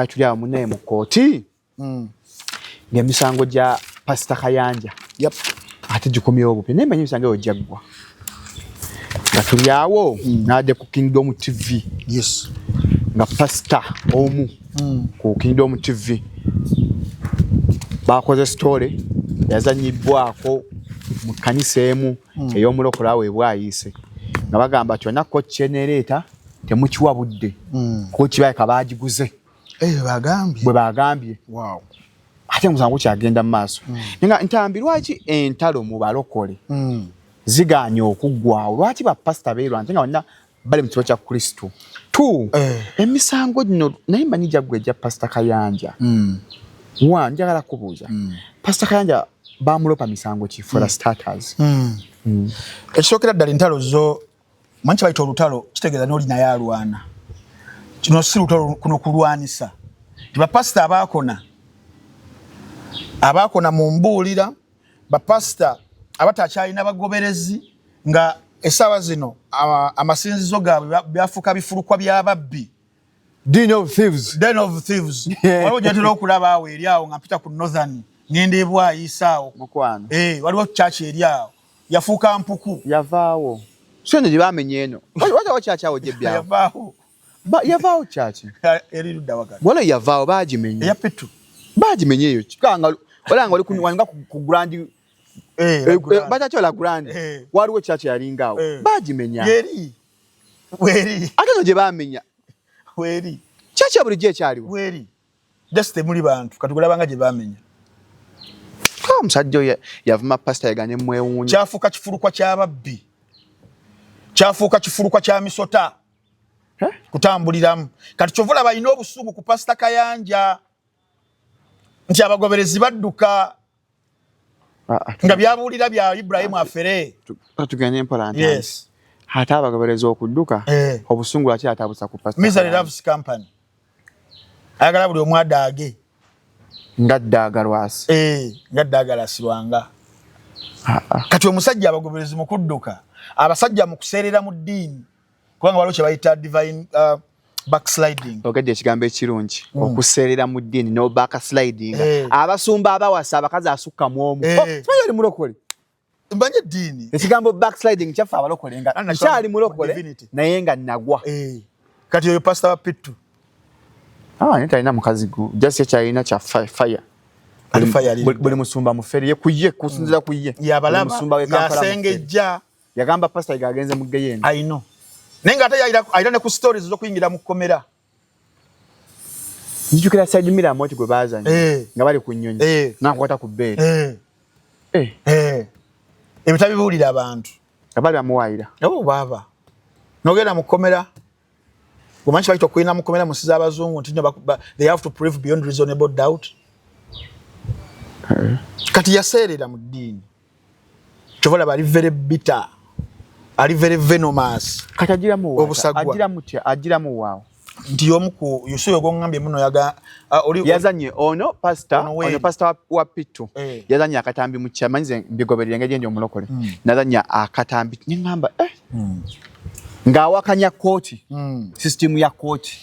tuli awo munaye mu kooti ng'emisango gya Pastor Kayanja ate gikomyewo bupi naye manyi emisango eyo gyaggwa nga tuli awo n'adde ku Kingdom TV yes nga pastor omu ku Kingdom TV bakoze story yazanyibwako mu kanisa emu ey'omulokole awe bwayise nga bagamba kyonna ko generata temukiwabudde ko kibaika baagiguze bwe bagambye ate musango kyagenda mu maaso nga ntambi lwaki entalo mu balokole ziganya okuggwawo lwaki bapasita beerwanze nga bonna bali mu kibo kya Kristo emisango gino naye manyi jaggwe ejja Pasita Kayanja njagala kubuuza Pasita Kayanja bamulopa misango ki for starters ekisookera ddala entalo zo manyi kibayita olutalo kitegeeza n'oli naye alwana kino si lutalo kuno kulwanisa bapasita abaakona mu mbuulira bapasita abatakyalina bagoberezi nga essaawa zino amasinzizo gaabwe byafuuka bifulukwa by'ababbi Den of thieves waliwo gyatera okulaba awo eri awo nga mpita ku northern ngenda ebwayisaawo waliwo kyaki eri awo yafuuka mpuku yavaawo so eno gye baamenya eno waliwo kyaki awo gyebyawo yavaawo kyaki eri ludda wakati wala yavaawo baagimenya eya petu baagimenya eyo wala nga oli wanga ku grandi batakyola grandi waliwo kyaki yalingaawo baagimenya weri ate no gye baamenya weri kyaki ya bulijjo ekyaliwo weri just temuli bantu katugulabanga gye baamenya omusajja oyo yavuma pasita yegane mwewuunya kyafuuka kifulukwa ky'ababbi kyafuuka kifulukwa kya misota kutambuliramu kati kyovula balina obusungu ku Pasita Kayanja nti abagoberezi badduka nga byabuulira bya Ibrahim Afere tugende mpola nti ate abagoberezi okudduka obusungu lwaki atabusa ku Pasita Misery Loves Company ayagala buli omu adaage nga ddaagalwasi nga ddaagalwasirwanga kati omusajja abagoberezi mu kudduka abasajja mu kuseerera mu ddiini kubanga waliwo kye bayita divine backsliding ogedde ekigambo ekirungi okuseerera mu ddiini no backsliding abasumba abawasa abakazi asukka mu omu oli mulokole mbanye eddiini ekigambo backsliding kyaffe abalokole nga nkyali mulokole naye nga nagwa kati oyo pasita wa Pittu naye talina mukazi gu jasi ekyalina kya fire buli musumba mufere ye kuye kusinzira kuye yabalaba yasengejja yagamba pastor igagenze mu geyeni I know nenga ate ayira ne ku stories zo kuyingira mu komera njukira side mira moti gwe bazanye nga bali kunyonyi nakwata ku bed ebitabibuulira abantu abali amuwaira baba nogenda mu komera kumanyi bayita okuyina mu komera musiza abazungu nti they have to prove beyond reasonable doubt kati yaseerera mu ddiini kyovola bali very bitter ali very venomous kati agiramu waawo nti omu ku yusuyo gongambye muno yazanye ono pastor wa Pittu yazanye akatambi mu kyamanyize mbigoberera engeri endi omulokole nazanya akatambi nengamba ng'awakanya kooti system ya kooti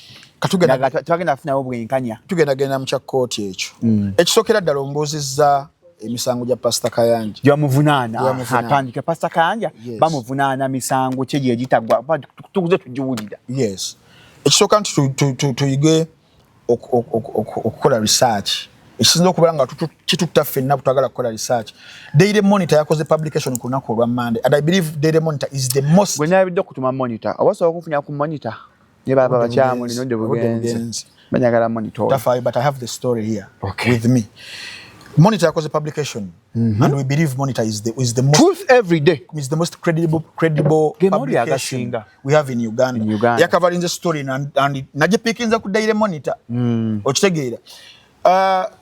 tugenda kufunayo bwenkanya tugendagenda mu kya kooti ekyo ekisookera ddala ombuuzizza emisango gya Pasita Kayanja gyamuvunaana atandike Pasita Kayanja bamuvunaana misango kye gyegitagwa tukuze tugiwulira yes ekisooka nti tuyige okukola research ekisinza okubeera nga kitutta ffenna butwagala kukola research Daily Monitor yakoze publication ku lunaku olwa Monday and I believe Daily Monitor is the most bwe nabidde okutuma monitor obasobola okufunya ku monitor ne baba bakyamu linodde bugenzi banyagala monitor but I have the story here with me Monitor yakoze publication and we believe Monitor is the most truth every day is the most credible publication we have in Uganda yakavalinze story and nagipikinza ku Daily Monitor okitegeera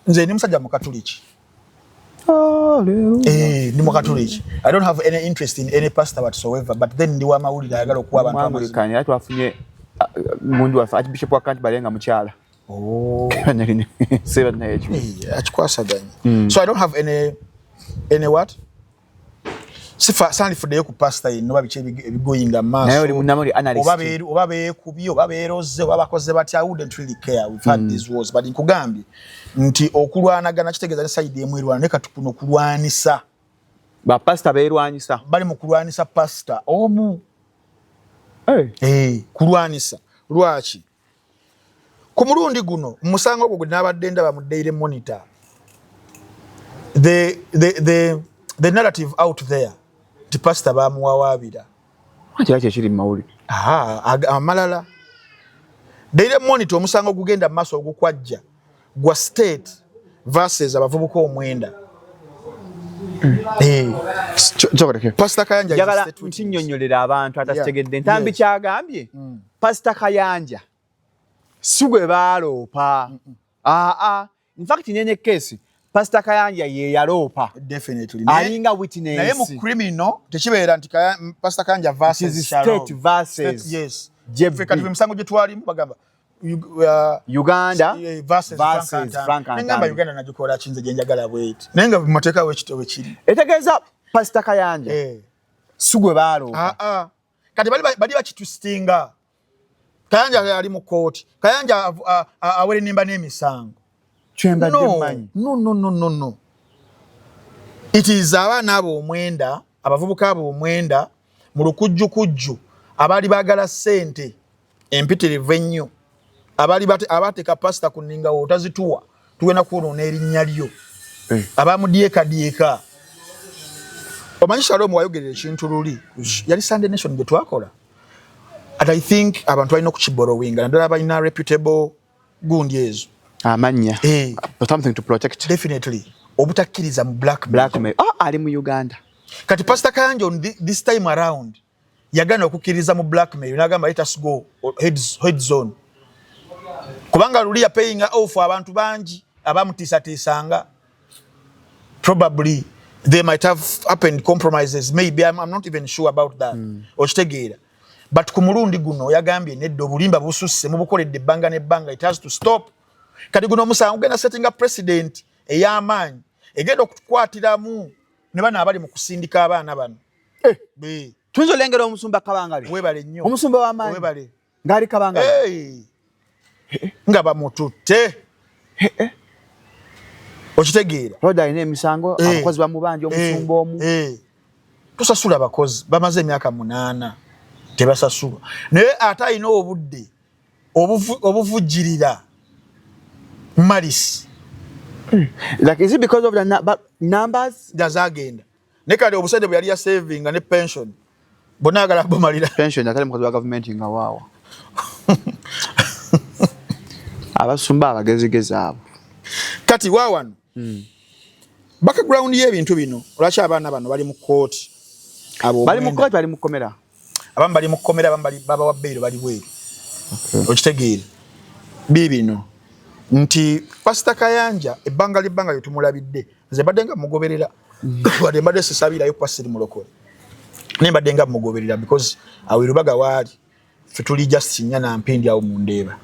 nze ni musajja mu Katoliki ni mu Katoliki I don't have any interest in any pastor whatsoever but then ndi wa mawulire ayagala okuwa abantu amazima ate wafunye mundu wa Archbishop wa Canterbury nga mukyala so I don't have any what sandifuddeyo ku pastor yenno oba biki ebigoyinga maaso oba beekubye oba beeroze oba bakoze batya I wouldn't really care we've had these wars but nkugambye nti okulwanagana kitegeeza ne side emu erwana ne kati kuno kulwanisa bapasita beerwanyisa bali mu kulwanisa pastor omu kulwanisa lwaki ku mulundi guno musango ogwo gwe nabadde ndaba mu Daily Monitor the narrative out there ti pastor bamuwawabira Ati kiri mawulire. Amalala Daily Monitor omusango gugenda maaso ogukwajja gwa state versus abavubuka omwenda. Pastor Kayanja jagala ntinyonyolera abantu atategedde ntambi kyagambye Pastor Kayanja sugwe baloopa in fact in any case Pastor Kayanja ye yaloopa definitely alinga witness naye mu criminal tekibeera nti Pastor Kayanja versus state versus yes jebbe kati misango gye twalimu bagamba Uganda versus Frank Antami Uganda najikola kinze gye njagala bweti nenga bimateka wekitowe kiri etegeeza Pastor Kayanja sugwe baloopa kati bali bakitwistinga Kayanja ali mu court Kayanja awere nimba n'emisango no it is abaana abo omwenda abavubuka abo omwenda mu lukujjukujju abali bagala sente empitirivu ennyo abateka pastor kuninga otazituwa tuwena kuonoona erinnya lyo abamudyeka omanyi Shalom wayogerera ekintu luli yali Sunday Nation gye twakola and I think abantu balina okukiborrowinga naddala balina reputable gundi ezo amanya something to protect definitely obutakkiriza mu blackmail ali mu Uganda kati Pastor Kayanja on this time around yagana okukkiriza mu blackmail nagamba let us go head zone kubanga luli ya paying off abantu bangi abamutiisatiisanga probably they might have happened compromises maybe I'm not even sure about that okitegeera but ku mulundi guno yagambye nedda obulimba bususse mu bukoledde ebbanga n'ebbanga it has to stop kati guno omusango genda setting up president ey'amaanyi egenda okutukwatiramu ne bana abali mu kusindika abaana bano tuyinza olengera omusumba Kabangali webale nnyo omusumba w'amaanyi webale ng'ali Kabangali nga bamututte okitegeera roda alina emisango abakozi bamubanja omusumba omu tosasula abakozi bamaze emyaka 8 tebasasulwa naye ate alina obudde obuvujjirira malis like is it because of the numbers dazagenda ne kale obusende bwe yali ya saving ne pension bona agala bomalira pension atali mukozi wa government nga waawa abasumba abagezigezi abo kati waawano background y'ebintu bino olwaki abaana bano bali mu court abo bali mu court bali mu komera abamu bali mu komera abamu bali baba wa bail bali bweru okitegeera bibino nti Pastor Kayanja ebbanga libbanga lyetumulabidde nze badde nga mugoberera wadde mbadde sisabirayo pasiri mulokole naye mbadde nga mugoberera because awirubaga waali ffe tuli just nnya na mpindi awo mu Ndeeba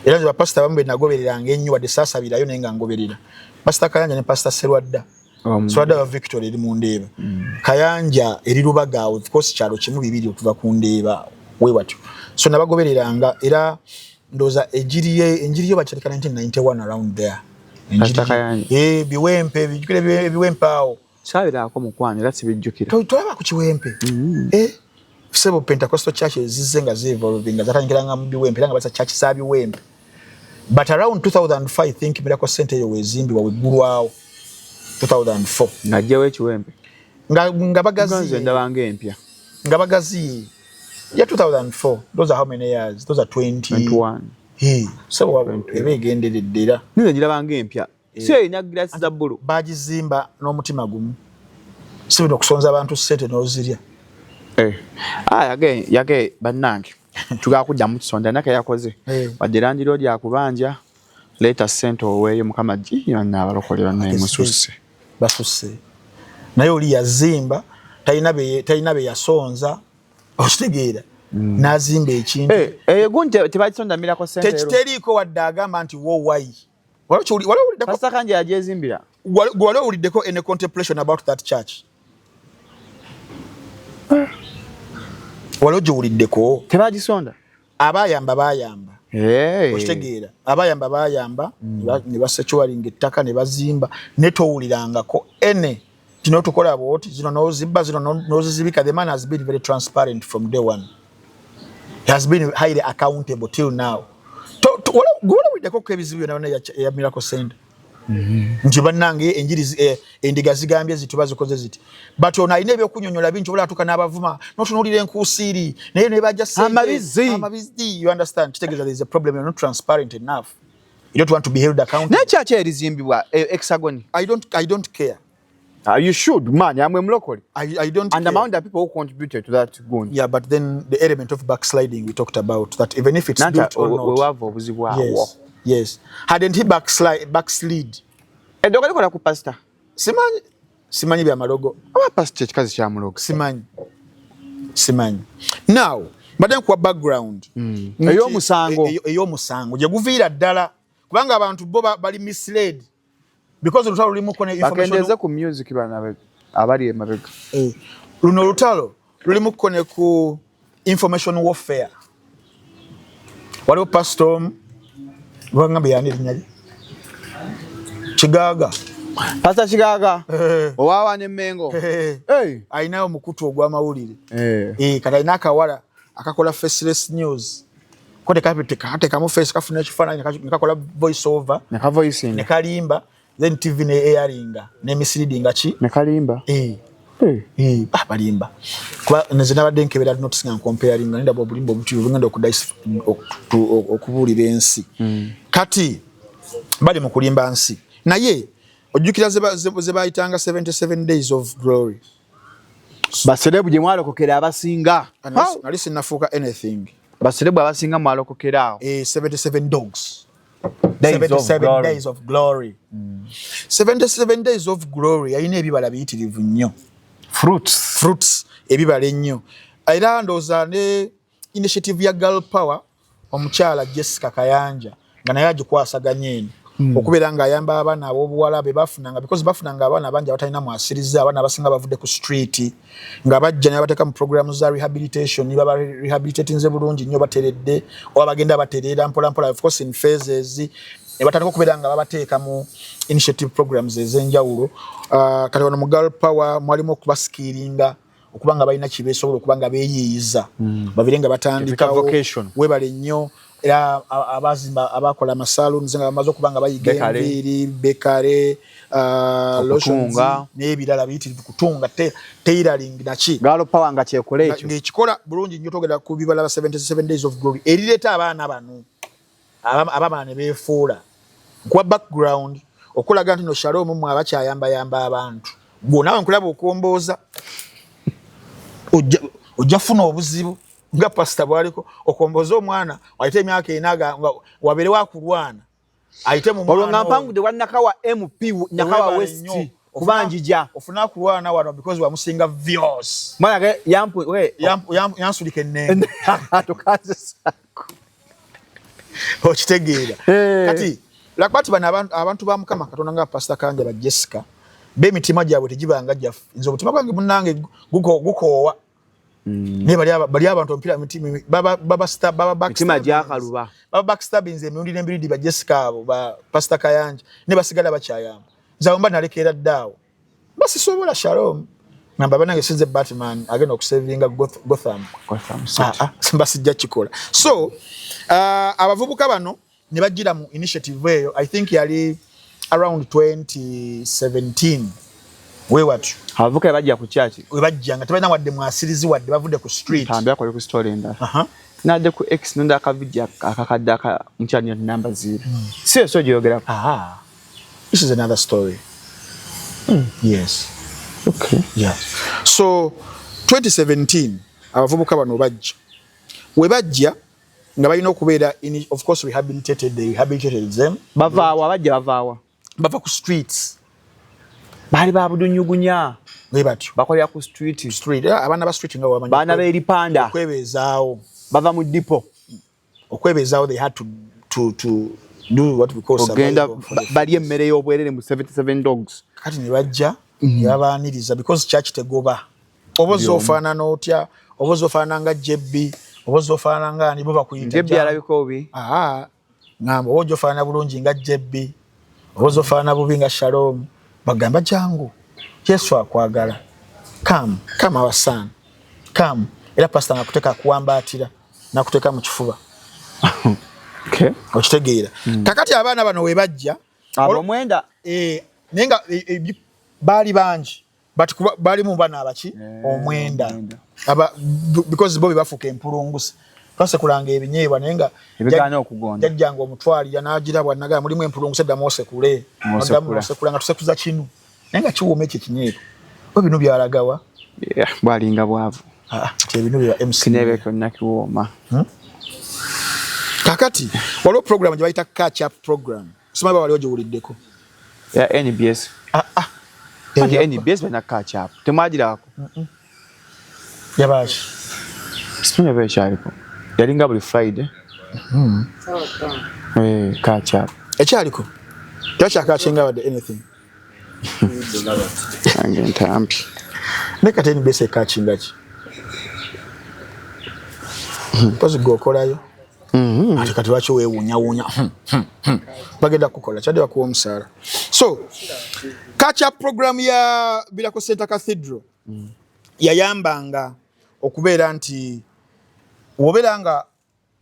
era nze bapasita abamu be nagobereranga ennyo wadde saasabirayo naye nga ngoberera Pastor Kayanja ne Pastor Serwadda Serwadda wa Victoria eri mu Ndeeba Kayanja eri Lubaga awo of course kyalo kimu bibiri okuva ku Ndeeba we watyo so nabagobereranga era ndoza enjiriyo bakyalika 1991 around there biwempe bijukire biwempe awo sabirako mukwano era sibijjukira tolaba ku kiwempe sebo Pentecostal churches zizenga zivolvinga zatangiranga mu biwempe nga basa church sabi wempe but around 2005 I think Miracle Center yo wezimbi wa gurwawo 2004 ngajewe kiwempe nga bagazi ndabange empya nga bagazi ya 2004 those are how many years those are 21 so ebegendereddera nizo girabange empya so ina glass za bulu bagizimba n'omutima gumu sibino kusonza abantu sente n'ozirya yage bannange tugakudda mu kisonda nake yakoze wadde landiro lya kubanja leta sente oweeyo mukama jiyonna abalokolera naye mususse basusse naye oli yazimba talina be yasonza okitegeera nazimba ekintu gunte tebakisonda Miracle Center tekiteriko wadde agamba nti wowai Pastor Kayanja yajezimbira wale uliddeko any contemplation about that church wale uliddeko tebagisonda bayamba okitegeera bayamba ne basecuwalinga ettaka ne bazimba ne towulirangako ene kino tukola bwoti zino nozibba zino nozizibika the man has been very transparent from day one. He has been highly accountable till now. Wala uliddeko ko ebizibu byonna ya Miracle Center nti bannange enjiri endiga zigambye zituba zikoze ziti but ono alina ebyokunyonyola bingi obola atuuka n'abavuma n'otunuulira enkuusiiri naye ne bajja amabizi you understand kitegeeza there is a problem, you're not transparent enough, you don't want to be held accountable. Naye kyaki erizimbibwa Hexagon? I don't care. You should, man. I'm a local. I don't and care. amount of people who contributed to that gun. Yeah, but then the element of backsliding we talked about, that even if it's built or not. Yes. Hadn't he backslid? Edoga likola ku pastor. Simanyi bya malogo. Aba pastor kikazi kya mulogo. Simanyi. Now, baden kwa background. Eyo musango. Eyo musango. Je guviira ddala. Kubanga abantu bo bali misled. Because olutalo lulimu kone information. Bakendeze ku music bana abali emabega. Luno olutalo lulimu kone ku information warfare. Waliwo pastor Wangambe yani linyaji. Chigaga. Pastor Chigaga. Owawa ne Mengo. Ainayo mukutu ogw'amawulire. Kata ina akawala akakola faceless news. Kote kateka mu face kafuna ekifaananyi nekakola voice over. Neka voice in. Nekalimba. Then TV ne airinga. Ne misleading chi. Nekalimba. Balimba. Kuba nze nabadde nkebera notice nga comparing nga ndaba obulimba obuti bugenda okubuulira ensi. Kati bali mu kulimba nsi. Naye ojjukira ze bayitanga 77 days of glory. Baserebu gye mwalokokera abasinga. Nali sinnafuuka anything. Baserebu abasinga mwalokokera awo. 77 dogs. 77 days of glory. 77 days of glory ayina ebibala biyitirivu nnyo. Fruits ebibala ennyo. Era ndowooza ne initiative ya Girl Power omukyala Jessica Kayanja nga naye agikwasaganya eno okubeera ng'ayamba abaana ab'obuwala be bafunanga, because bafunanga abaana bangi abatalina mwasiriza, abaana abasinga bavudde ku street nga bajja ne bateeka mu programu za rehabilitation, ne baba rehabilitatinze bulungi nnyo bateredde oba bagenda baterera mpola mpola, of course in phases, ne batandika okubeera nga babateeka mu initiative programs ez'enjawulo. Kati wano mu Girl Power mwalimu okubaskiringa okuba nga balina kibeesobola okuba nga beeyiiyiza babire nga batandikawo webale nnyo. Era abazimba abakola amasalons nga bamaze okuba nga bayiga enviiri, bekare, lotions n'ebirala biyitirivu kutunga tailoring naki. Girl Power nga kyekola ekyo. Ng'ekikola bulungi nnyo togenda ku bibala 77 days of glory erireeta abaana bano abaana ne beefuula. Nkuwa background okulaga nti no Shalom mmwe abakyayambayamba abantu. Gwe naawe nkulaba okuwombooza ojja funa obuzibu nga pastor bwaliko okomboza omwana ayite emyaka enaga wabere wakulwana ayite mu mwana olwo mpangu de wanakawa MP nakawa West kubanjija ofuna kulwana wano because wamusinga views mwana ke yansulike nene atokaze sako okitegeera kati lakwati bana abantu ba Mukama Katonda nga pastor Kanja ba Jessica bemitima gyabwe tegibanga jaffe nzo omutima gwange munange gukoowa ne bali abantu mpira mitima baba mitima gyakaluba baba backstabbing emirundi n'embiridi ba Jessica abo ba pastor Kayanja ne basigala bakyayamba nzawomba nalekera ddaawo basisobola Shalom namba banange sinze Batman agenda okusavinga Gotham basijja kikola. So abavubuka bano ne bajjira mu initiative eyo, I think yali around 2017 wewatu abavubuka bajja ku church webajja nga tebalina wadde mwasirizi wadde bavudde ku street tambya kwa ku story enda nadde ku X nunda akavidya akakadde aka mchani number 0 sio so geograph. This is another story. Yes. Okay. Yeah. So 2017 abavubuka bano bajja webajja nga balina okubeera of course rehabilitated them bavaawa bava ku streets bali babudunyugunya webatu bakolera ku street abaana ba street nga bamanyi baana beeripanda okwebezaawo bava mu dipo okwebezaawo they had to do what we call survival bali emmere y'obwerere mu 77 dogs kati ne bajja yabaaniriza because church tegoba obozi ofaanana otya obozi ofaanana nga Jebbi obozi ofaanana nga ani bo bakuyita Jebbi alabika obi ngamba obozi ofaanana bulungi nga Jebbi obozi ofaanana bubi nga Shalom bagamba jangu Yesu akwagala come our son come era pastor nakuteka kuwambaatira nakuteka mu kifuba okay okitegeera kakati abaana bano we bajja abo mwenda nenga bali banji but bali mu bana abachi omwenda because bobi bafuka empulungusi twase kulanga ebinyeebwa nenga ebigana okugonda jajjanga omutwali yanagirabwa naga mulimu empulungusi da mose kule kulanga tusekuza kinu nenga kiwome ekyo kinyeebwa bino byalagawa bwalinga bwavu bino bya MC nebe konna kiwoma kakati waliwo program gye bayita catch up program simaba waliwo gye wuliddeko ya NBS NBS bana catch up temwagirako yabashi simanya bwekyaliko yalinga buli Friday catch up ekyaliko takyakachenga wadde anything angentambi nekateni bese kachingaki pozi gokolayo ati kati lwaki weewuunyawuunya bagenda kukola kyadde bakuwa omusaala so catch up program ya Bilako Center Cathedral yayambanga okubeera nti wobeera nga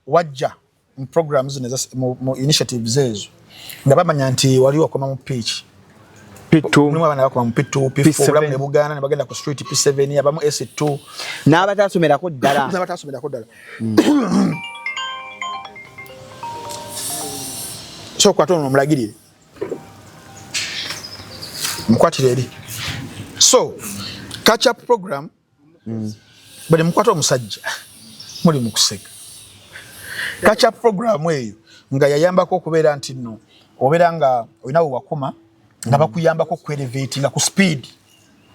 wajja mu programs mu initiatives ezo nga bamanya nti waliwo okoma mu pitch P2 mulimu abana bakoma mu P2 P4 bulamu ne Buganda ne bagenda ku street P7 abamu S2 n'abatasomerako ddala so kwatono omulagirire mukwatire eri so catch up program bali mukwata omusajja muli mu kuseka catch up program eyo nga yayambako okubeera nti nno obeera nga olinawo wakoma nga bakuyambako kwelevate nga ku speed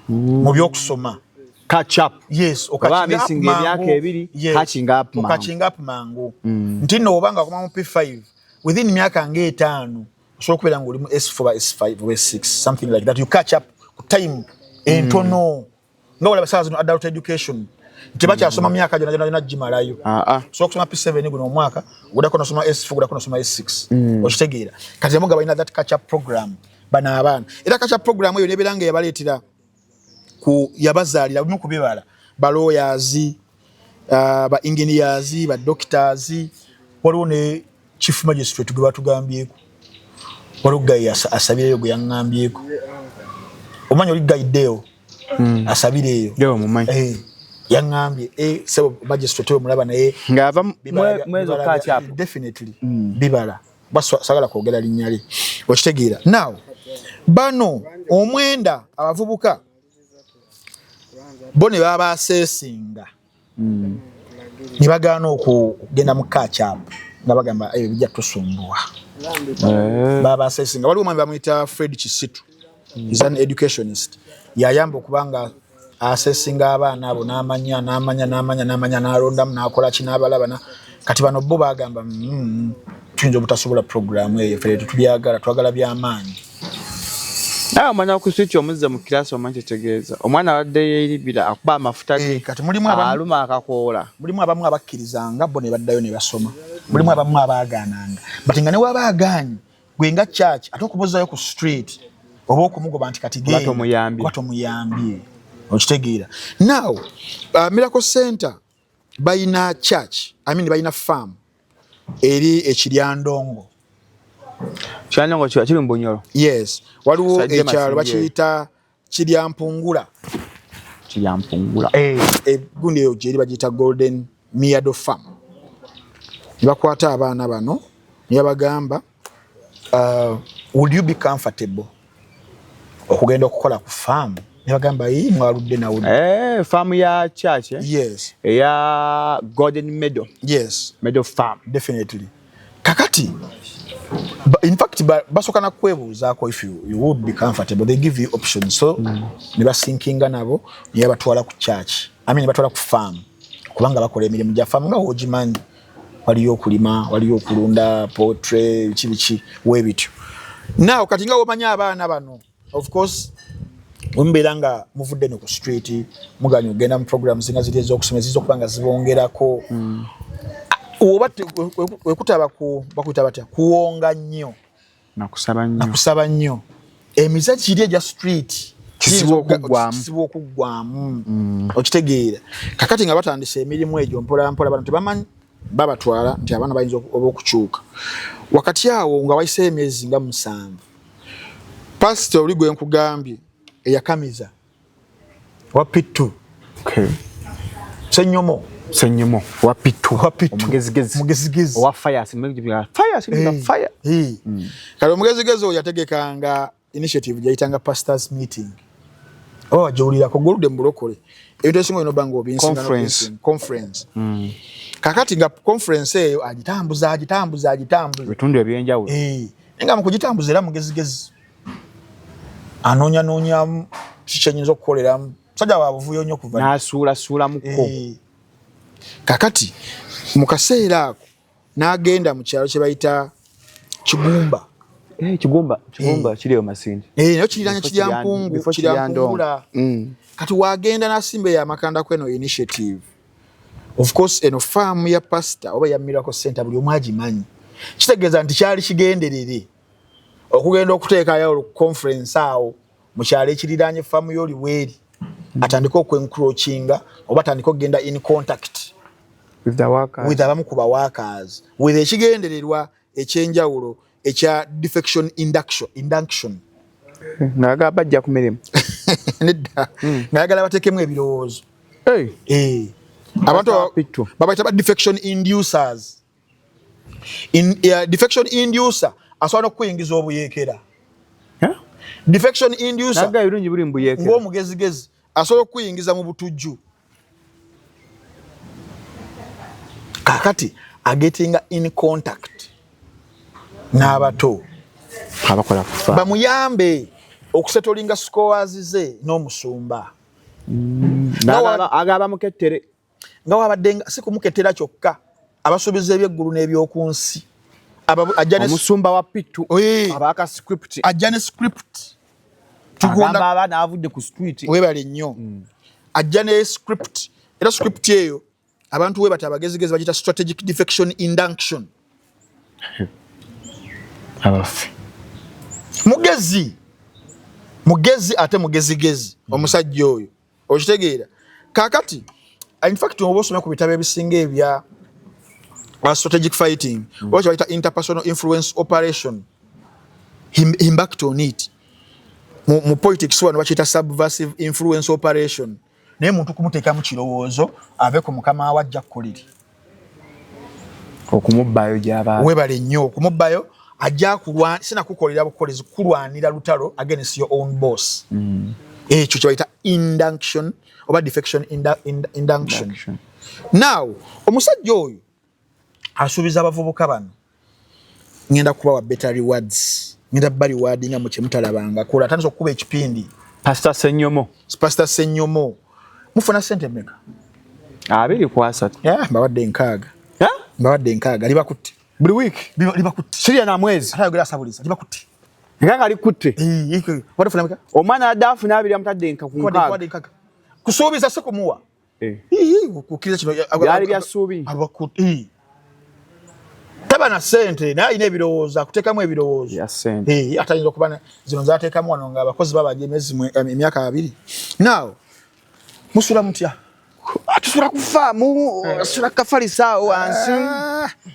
mu byokusoma catch up yes catching up mangu nti nno obanga okoma mu P5 within myaka nga 5 osobola okubeera nga oli mu S4 S5 or S6 something like that you catch up ku time entono nga wala basaza no adult education tebakyasoma myaka jona gimalayo so okusoma P7 guno omwaka udako nosoma S4 udako nosoma S6 okitegeera kati muga balina that catch up program bana abana era catch up program eyo neberange yabaleetera ku yabazalira bimu kubibala ba lawyers ba engineers ba doctors waliwo ne chief magistrate gwe batugambyeko waliwo guy asabireyo gwe yangambyeko omanyi oli guy deo asabireyo deo mumanyi yangambye sebo magistrate we mulaba naye ngava mwezo catch up definitely bibala basagala kwogera linnyali okitegeera now bano omwenda abavubuka bone baba assessinga ne bagaana okugenda mu catch up nga bagamba bijja tusumbuwa baba assessinga waliwo mwami bamuyita Fred Kisitu is an educationist yayamba okubanga assessinga abaana abo n'amanya n'alondamu n'akola kinaabalabana kati bano bo bagamba tuyinza obutasobola program eyo ffe tubyagala twagala by'amaanyi omwana ku switch omuzza mu class omanyi kitegeeza omwana wadde yeeribira akuba amafuta ge kati mulimu abamu aluma akakoola mulimu abamu abakkirizanga bo ne baddayo ne basoma mulimu abamu abaagaananga but nga ne wabaagaanyi gwe nga church ate okubozzayo ku street oba okumugoba nti kati tomuyambye okitegeera now Miracle Center bayina church bayina farm eri ekiryandongo Kyandongo kiri mu Bunyoro yes waliwo ekyalo bakiyita Kiryampungula gundi eyo gyeri bagiyita Golden Meadow Farm bakwata abaana bano ne bagamba would you be comfortable okugenda okukola ku farm ne bagamba mwaludde nawo farm ya church yes ya Golden Meadow Meadow Farm definitely kakati in fact basoka na kwebuuzaako if you would be comfortable they give you options so ne basinkinga nabo ne batwala ku church ne batwala ku farm kubanga bakola emirimu gya farm nga ogimanyi waliyo okulima waliyo okulunda poultry biki webityo now kati nga omanya abaana bano of course mbeera nga muvudde ne ku street muganya ogenda mu programs nga ziri ez'okusoma ezizokubanga zibongerako oba wekutaba bakuyita batya kuwonga nnyo nakusaba nnyo emize kiri egya street kisibu okuggwamu okitegeera kakati nga batandise emirimu egyo mpolampola bano tebamanyi babatwala nti abaana bayinza oba okukyuka wakati awo nga wayise emyezi nga 7 pastor oli gwe nkugambye eyakamiza Wapitu. Okay. Senyomo Wapitu. Omugezigezi owa fire fire. Kale omugezigezi oyo yategekanga initiative gyayitanga pastors meeting. Jawulira ko golude mbulokole. Ebyo singo ino bango conference. Kakati nga conference eyo agitambuza. Bitundu ebyenjawulo. Nga mu kugitambuza era mugezigezi. Anonya kichenyizo okukolera sajja wabuvuyo nnyo kuva. Nasuula muko. Kakati mu kaseera ako n'agenda mu kyalo kye bayita Kigumba. Kigumba kiriyo Masindi. Nayo kiriraanye Kiryampungu. Kati wagenda n'asimba ya makanda kweno initiative. Of course eno farm ya pastor oba ya Miracle Center buli omu agimanyi. Kitegeeza nti kyali kigenderere okugenda okuteekayo conference awo mu kyalo ekiriraanye farm y'oli weeri atandika okwencroachinga oba atandika okugenda in contact with abamu ku workers with ekigendererwa ekyenjawulo ekya defection induction. Naga bajja ku mirimu. Nedda. Nayagala batekemu ebirowoozo. Abantu babayita defection inducers. Defection inducer asobola okuyingiza obuyeekera. Defection inducer naga irungi buli mbuyeekera. Ng'omugezigezi asobola okuyingiza mu butujju. Kakati agetinga in contact n'abato abakola kufa bamuyambe okusetolinga scores ze n'omusumba. Agaba mukettere nga wabaddenga si kumuketera kyokka abasuubiza ebyeggulu n'ebyokunsi omusumba wa Pitu abaka script ajja ne script tugunda abana avudde ku street webale nnyo ajja ne script era script eyo abantu we batabagezigezi bagita strategic defection induction. Abafi mugezi ate mugezigezi omusajja oyo okitegeera kakati in fact obo osoma ku bitabo ebisinga ebya strategic fighting what you interpersonal influence operation him back on it mu politics wano bakita subversive influence operation naye muntu kumuteeka mu kirowoozo ave ku mukama wajja kukolera okumubbayo gy'abantu webale nnyo okumubbayo ajja kulwana sina kukolera bukolezi kulwanira lutalo against your own boss. Ekyo kyo bayita induction oba defection induction. Now omusajja oyo asuubiza abavubuka bano ngenda kubawa better rewards ngenda bali wadi nga mu kyemutalabanga kola atandise okukuba ekipindi. Pastor Senyomo mufuna sente mmeka? 2 mbawadde nkaaga libakutte buli week libakutte sirya na mwezi atayogera asabuliza libakutte nganga alikutte wadde mmeka omwana adafu n'abiri amutadde nka ku nkaaga kusuubiza se kumuwa kukiriza kino byali bya ssuubi abakutte taba na sente naye alina ebirowoozo akuteekamu ebirowoozo atayinza okuba zino zaateekamu wano nga abakozi babaja emyaka 2 now musula mutya atusula ku faamu sula kafalisaawo wansi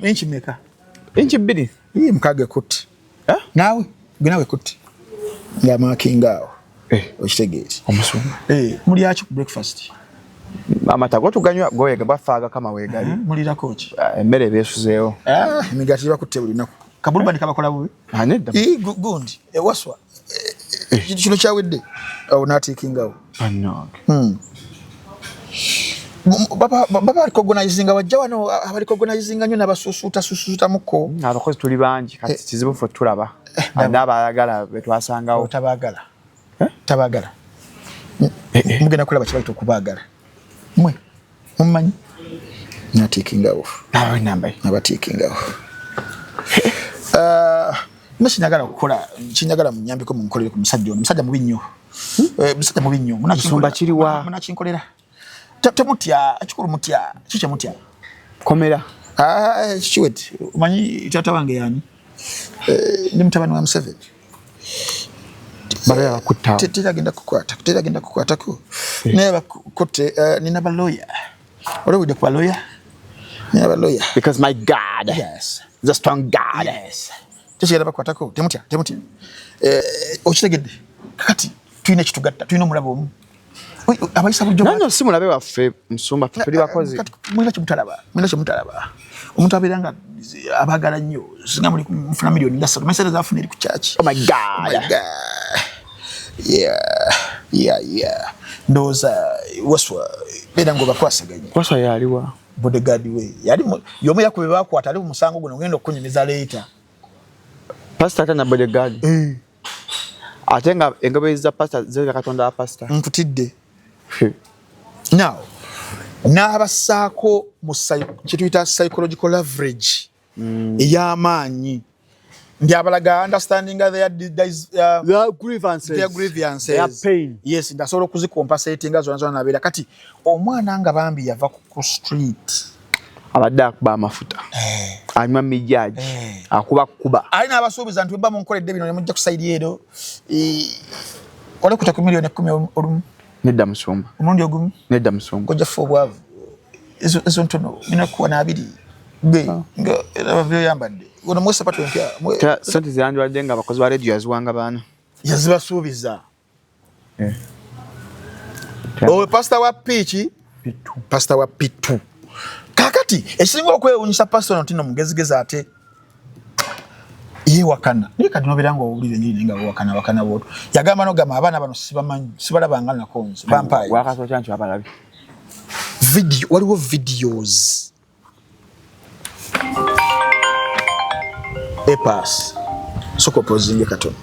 inchi meka inchi 2 mukage kutte nawe gwenawe kutte nga makingaawo okitegeere omusumba mulyaki ku breakfast amata gotuganywa goyega bafaaga kama weegali mulirako ki emmere beesuzeewo emigati bakutte buli lunaku kabulubani kabakola bubi anedda gundi ewaswa kino kyawedde awo naatiikingawo baba recognizinga wajja wano abarecognizinga nnyo n'abasuusuuta muko abakozi tuli bangi kati kizibu ffe tulaba n'abayagala betwasangawo tabagala mugenda kulaba kibaita okubaagala mwe mumanyi natiikingawo nabatiikingawo nakinyagala okukola kinyagala munyambiko munkolere ku musajja ono musajja mubi nnyo musumba kiriwa munakinkolera temutya kikulu mutya kikye mutya komera kiwete omanyi taata wange yani ndi mutabani wa Museveni bala yakutta teragenda kukwatako naye bakutte nina baloya olowudde ku baloya nina baloya because my God yes is a strong God Kyekigenda bakwatako temutya okitegedde kakati tulina ekitugatta tulina omulabo omu abayisa bulijjo nanyo si mulabe waffe Musumba ffe tuli bakozi mulina kyemutalaba omuntu abeera nga abaagala nnyo singa muli mufuna miliyoni nga 3 mesere zaafuna eri ku kyaki oh my god yeah ndowooza waswa beera ng'obakwasaganya kwasa yaliwa bodyguard we yali yomu yakube bakwata ali mu musango guno ngenda okunyumiza leeta pastor tana bodyguard ate nga engabo za pastor zirika katonda wa pastor nkutidde now n'abassaako mu kyetuyita psychological leverage ey'amaanyi ndi abalaga understanding their grievances their pain yes ndasobola okuzikompasatinga zona nabeera kati omwana nga bambi yava ku street abadde akuba amafuta anywa mijaji akuba ali n'abasuubiza nti weba munkoledde bino ne mujja ku side ero olekuta ku miliyoni 10 olumu nedda Musumba omulundi ogumu nedda Musumba kojja ffe obwavu ezo ntono nina kuwa n'abiri be nga abavyo yambadde gono mwese pato empya sente zirandiwadde nga abakozi ba radio yaziwanga baana yazibasuubiza owe pastor wa pichi pastor wa pitu kakati ekisinga okwewunyisa pastor notino mugezigeza ate yewakana naye kati nobeera nga owulire nyini nga wakana boto yagamba nogamba abaana bano sibamanyi sibalabanga nakonze bampaye wakasookya nti abalabi video waliwo videos epas soko pozinge katono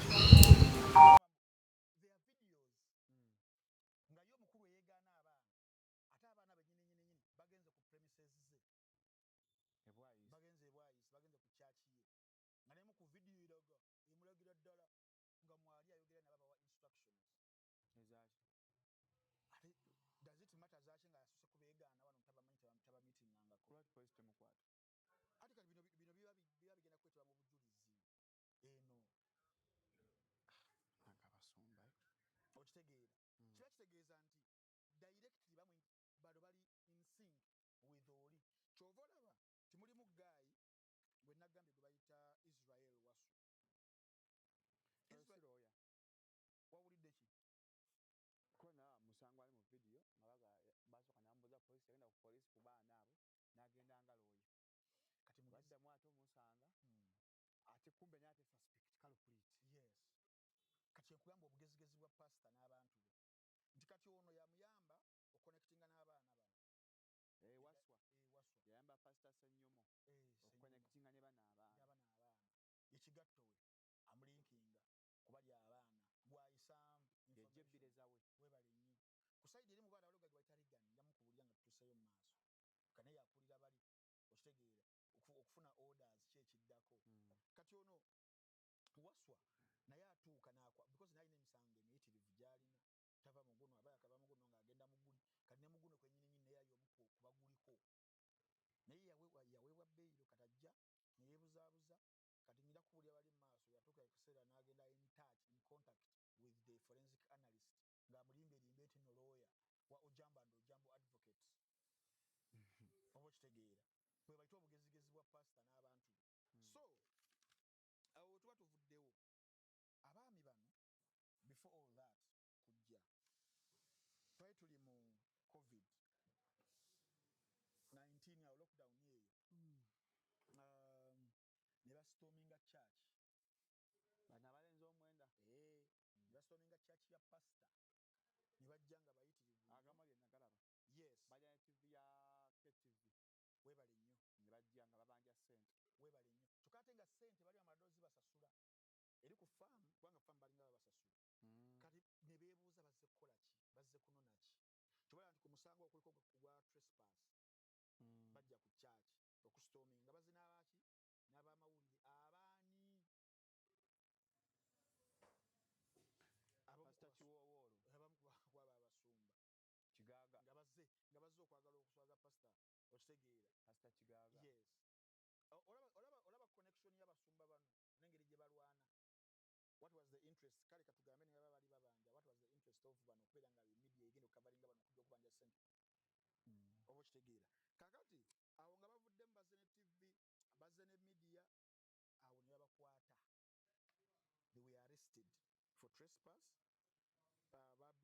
arrested for trespass.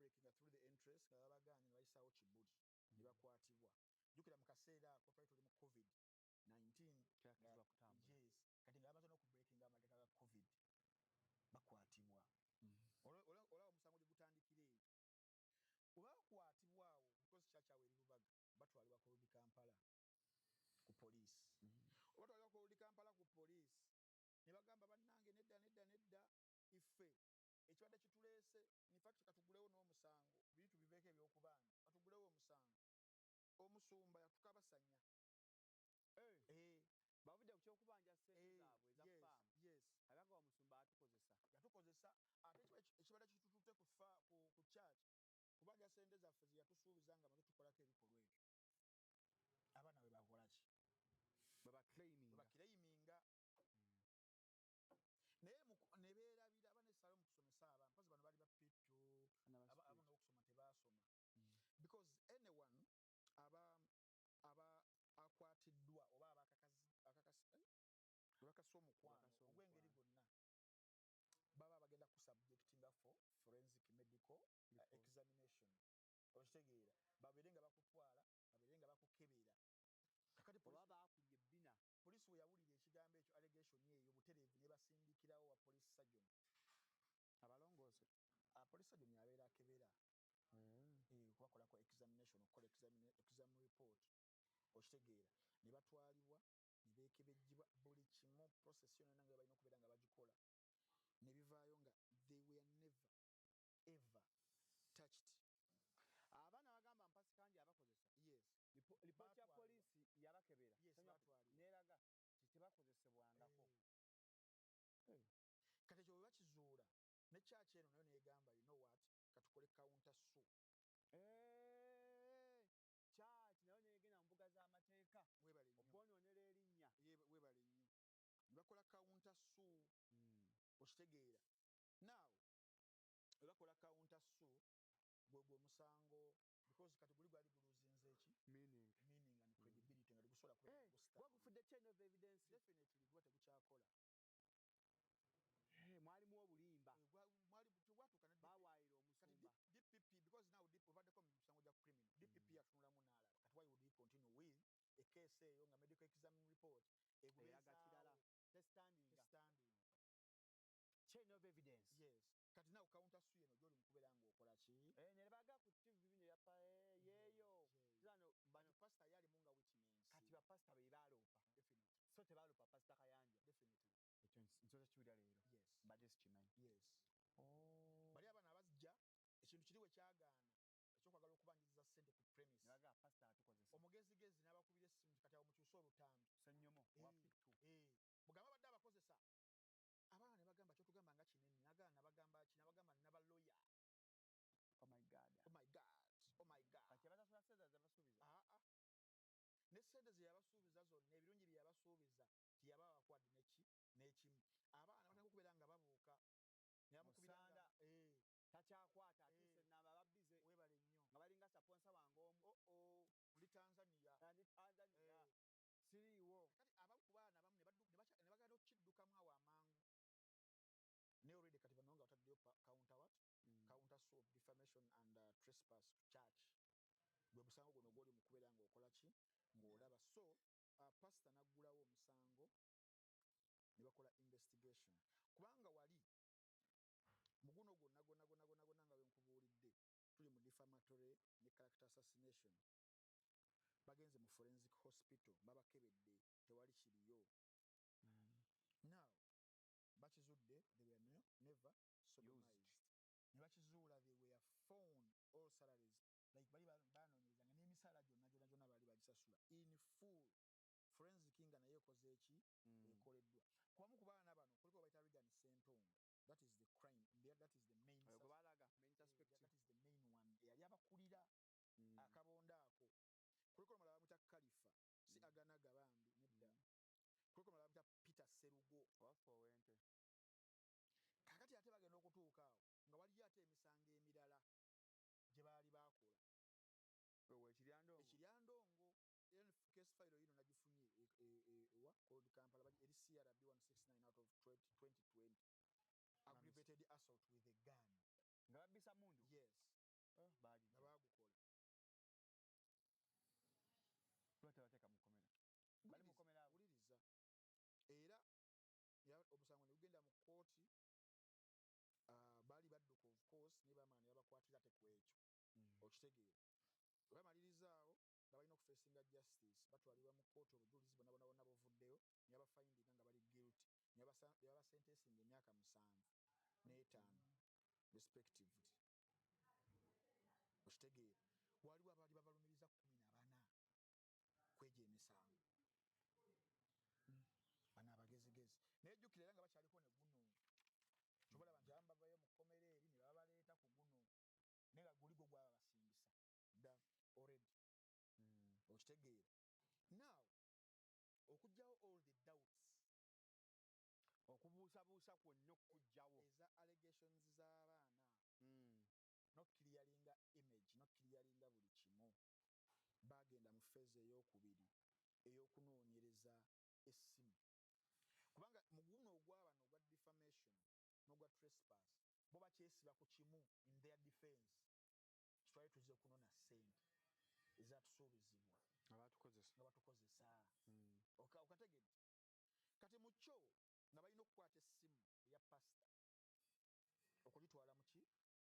Breaking through the entrance nga babaganye ne bayisawo kibuli ne bakwatibwa. Jukira mu kaseera ako twali tuli mu COVID-19 yes kati nga bamaze n'okubreakinga amateeka ga COVID bakwatibwa. Olaba omusango gye gutandikira eyo. Oba bakwatibwa awo because kyakyawe eri Lubaga batwalibwa ku Ludi Kampala ku poliisi. Oba batwalibwa ku Ludi Kampala ku poliisi ne bagamba bannange nedda ife ekibadde kituleese in fact katugulewo n'omusango biri tubiveeko ebyokubanja katugulewo omusango omusumba yatukabasanya bavudde ku kyokubanja ssente zaabwe eza faamu alaga omusumba yatukozesa ate ekibadde kitututte ku church kubanja ssente zaffe ze yatusuubiza nga maze tukolako ebikolwa ebyo abaana bwe bakolaki bwe bakleiminga naye ne beerabira abanesala mu kusomesa abantu mpazi bano baali bapittu abo n'okusoma tebaasoma because anyone aba akwatiddwa oba abakakasa omukwano ogw'engeri gonna baba bagenda ku subjectinga for forensic medical examination okitegeera babeere nga bakutwala babeere nga bakukebera kakati oba baakulya ebbina poliisi bwe yawulira ekigambo ekyo allegation eyo butereevu ne basindikirawo wa police surgeon abalongoose police surgeon yabeera akebera kubakolako examination okukola exam report okitegeera ne batwalibwa ne beekebejjibwa buli kimu process yonna nga balina okubeera nga bagikola ne bivaayo nga they were never ever touched. Abaana bagamba mpasi kangi abakozesa yes lipooti ya poliisi yabakebera neeraga tebakozesebwangako kati ekyo bwe bakizuula ne church eno nayo negamba you know what katukole counter sue church nayo negenda mu mbuga z'amateeka obwonoonera erinnya weebale nnyo ne bakola counter sue okitegeera now we bakola counter sue gwegwo omusango because kati guli gwali guluzinze eki meaning and credibility nga tegusobola gwagufudde chain of evidence definitely guba tegukyakola mwalimu obulimba bawaayira omusumba DPP because now obaddeko mu musango gya criminal DPP yatunulamu n'alaba kati why would he continue with a case eyo nga medical exam report eyaga kirala testanding chain of evidence yes kati nawe counter sue eno gy'oli mukubera ng'okola ki ne baga ku TV bino yapa yeeyo kirano bano pastor yalimu nga witness kati bapasita be baaloopa definitely so tebaloopa pasita Kayanja definitely ekyo nsoza kiwulira leero yes mbadde sikimanyi yes bali abaana abazijja ekintu kiri we kyagaana ekyokwagala okubanjiriza ssente ku premise nabaga pasita atukozesa omugezigezi n'abakubira essimu kati awo mukyusa olutambi sennyomo wapittu mugamba badde abakozesa abaana ne bagamba kyotugamba nga kinene agaana bagamba kinabagamba naba lawyer oh my god kati abatasobola ssente zabasuubiza ne ssente ze yabasuubiza zonna ebirungi bye yabasuubiza tiyabawakwadde n'ekimu abaana batandika okubeera nga babuuka ne bamukubiranga takyakwata atiise ennamba babbize weebale nnyo nga balinga saponsa wange omu oli Tanzania siriiwo kati abamu ku baana abamu ne bagenda okukiddukamu awo amangu naye already kati bano nga bataddeyo counter sue of defamation and trespass to church gwe musango guno gwoli mu kubeera ng'okola ki ng'olaba so pastor naggulawo omusango ne bakola investigation kubanga wali muguno gwonna nga bwenkubuulidde tuli mu defamatory ne character assassination bagenze mu forensic hospital babakebedde tewali kiriyo now bakizudde they were never sodomized ne bakizuula they were found all salaries like bali banoonyereza nga n'emisaala gyonna baali bagisasula in full forensic nga naye ekoze eki ekoleddwa kubamu ku baana bano kuliko bayita Regan Sentongo that is the crime that is the main that is the main one eyali abakulira akabonda ako kuliko omulala bamuyita Khalifa si aganaga bambi nedda kuliko omulala bamuyita Peter Serugo kakati ate bagenda okutuuka awo nga waliyo ate emisango emirala gye baali baakola ekiryandongo era case file yino nagifunye ewa Code Kampala eri CRB 169 out of 2020 aggravated assault with a gun. Nga babisa mundu. Yes. Baji. Nga bagukola. Lwate bateka mukomera. Bali mukomera abo. Uliriza. Era omusango ne gugenda mu kooti bali badduka of course ne bamala ne babakwatira te ku ekyo. Okitegeera. Bamaliriza nga balina okufeesinga justice batwalibwa mu kooti obujulizi bonna buvuddeyo ne babafindinga nga bali guilty ne babasentesinga emyaka 7 n'etaano respectively. Okitegeera. Waliwo abaali babalumiriza 14 kwegya emisango. Bana abagezigezi. Naye jjukira era nga bakyaliko ne guno. Kyobalaba nti abamu bavayo mu kkomera eri ne babaleeta ku guno. Naye nga guli gwo gwaba basingisa. Dda already. Okitegeera. Now, okugyawo all the doubts. Okubuusabuusa kwonna okujjawo. Eza allegations z'abaana. Not clearinga image, not clearinga buli kimu. Bagenda mu phase ey'okubiri ey'okunoonyereza essimu. Kubanga mu guno ogw'abano ogwa defamation n'ogwa trespass bo bakyesiba ku kimu in their defense. Kitwali tuze kunona ssente ezatusuubizibwa nga batukozesa. Okategedde. Kati mu kyo nga balina okukwata essimu eya pastor okugitwala mu ki?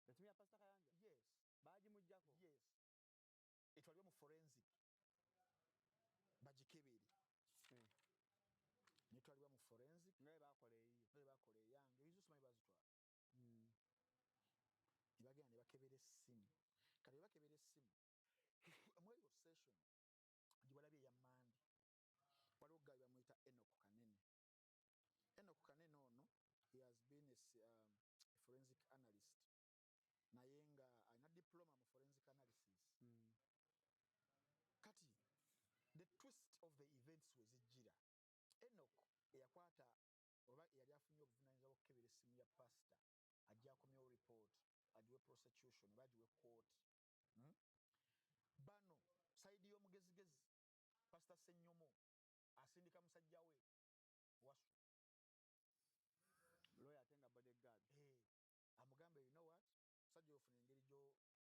Essimu ya Pastor Kayanja? Yes. Baagimuggyako? Yes. Etwalibwe mu forensic. Bagikebere. Netwalibwa mu forensic. Ngaye bakola eyiyo. Ngaye bakola eyange. Oyizo simanyi bazitwala. Ne bagenda ne bakebera essimu. Kati bakebera essimu. Omweyo session gibalabye ya Mandi. Waliwo gayi bamuyita Enoch Kanene. Enoch Kanene ono he has been a forensic analyst. Naye nga alina diploma mu forensic analysis. Kati the twist of the events wezijjira. Enoch eyakwata oba eyali afunye obuvunaanyizibwa bw'okukebera essimu ya pastor ajja akomyewo report agiwe prosecution oba agiwe court. Bano saidi y'omugezigezi Pastor Ssenyomo asindika musajja we Wasu. Lawyer atenga bodyguard. Amugambe you know what? Musajja ofuna engeri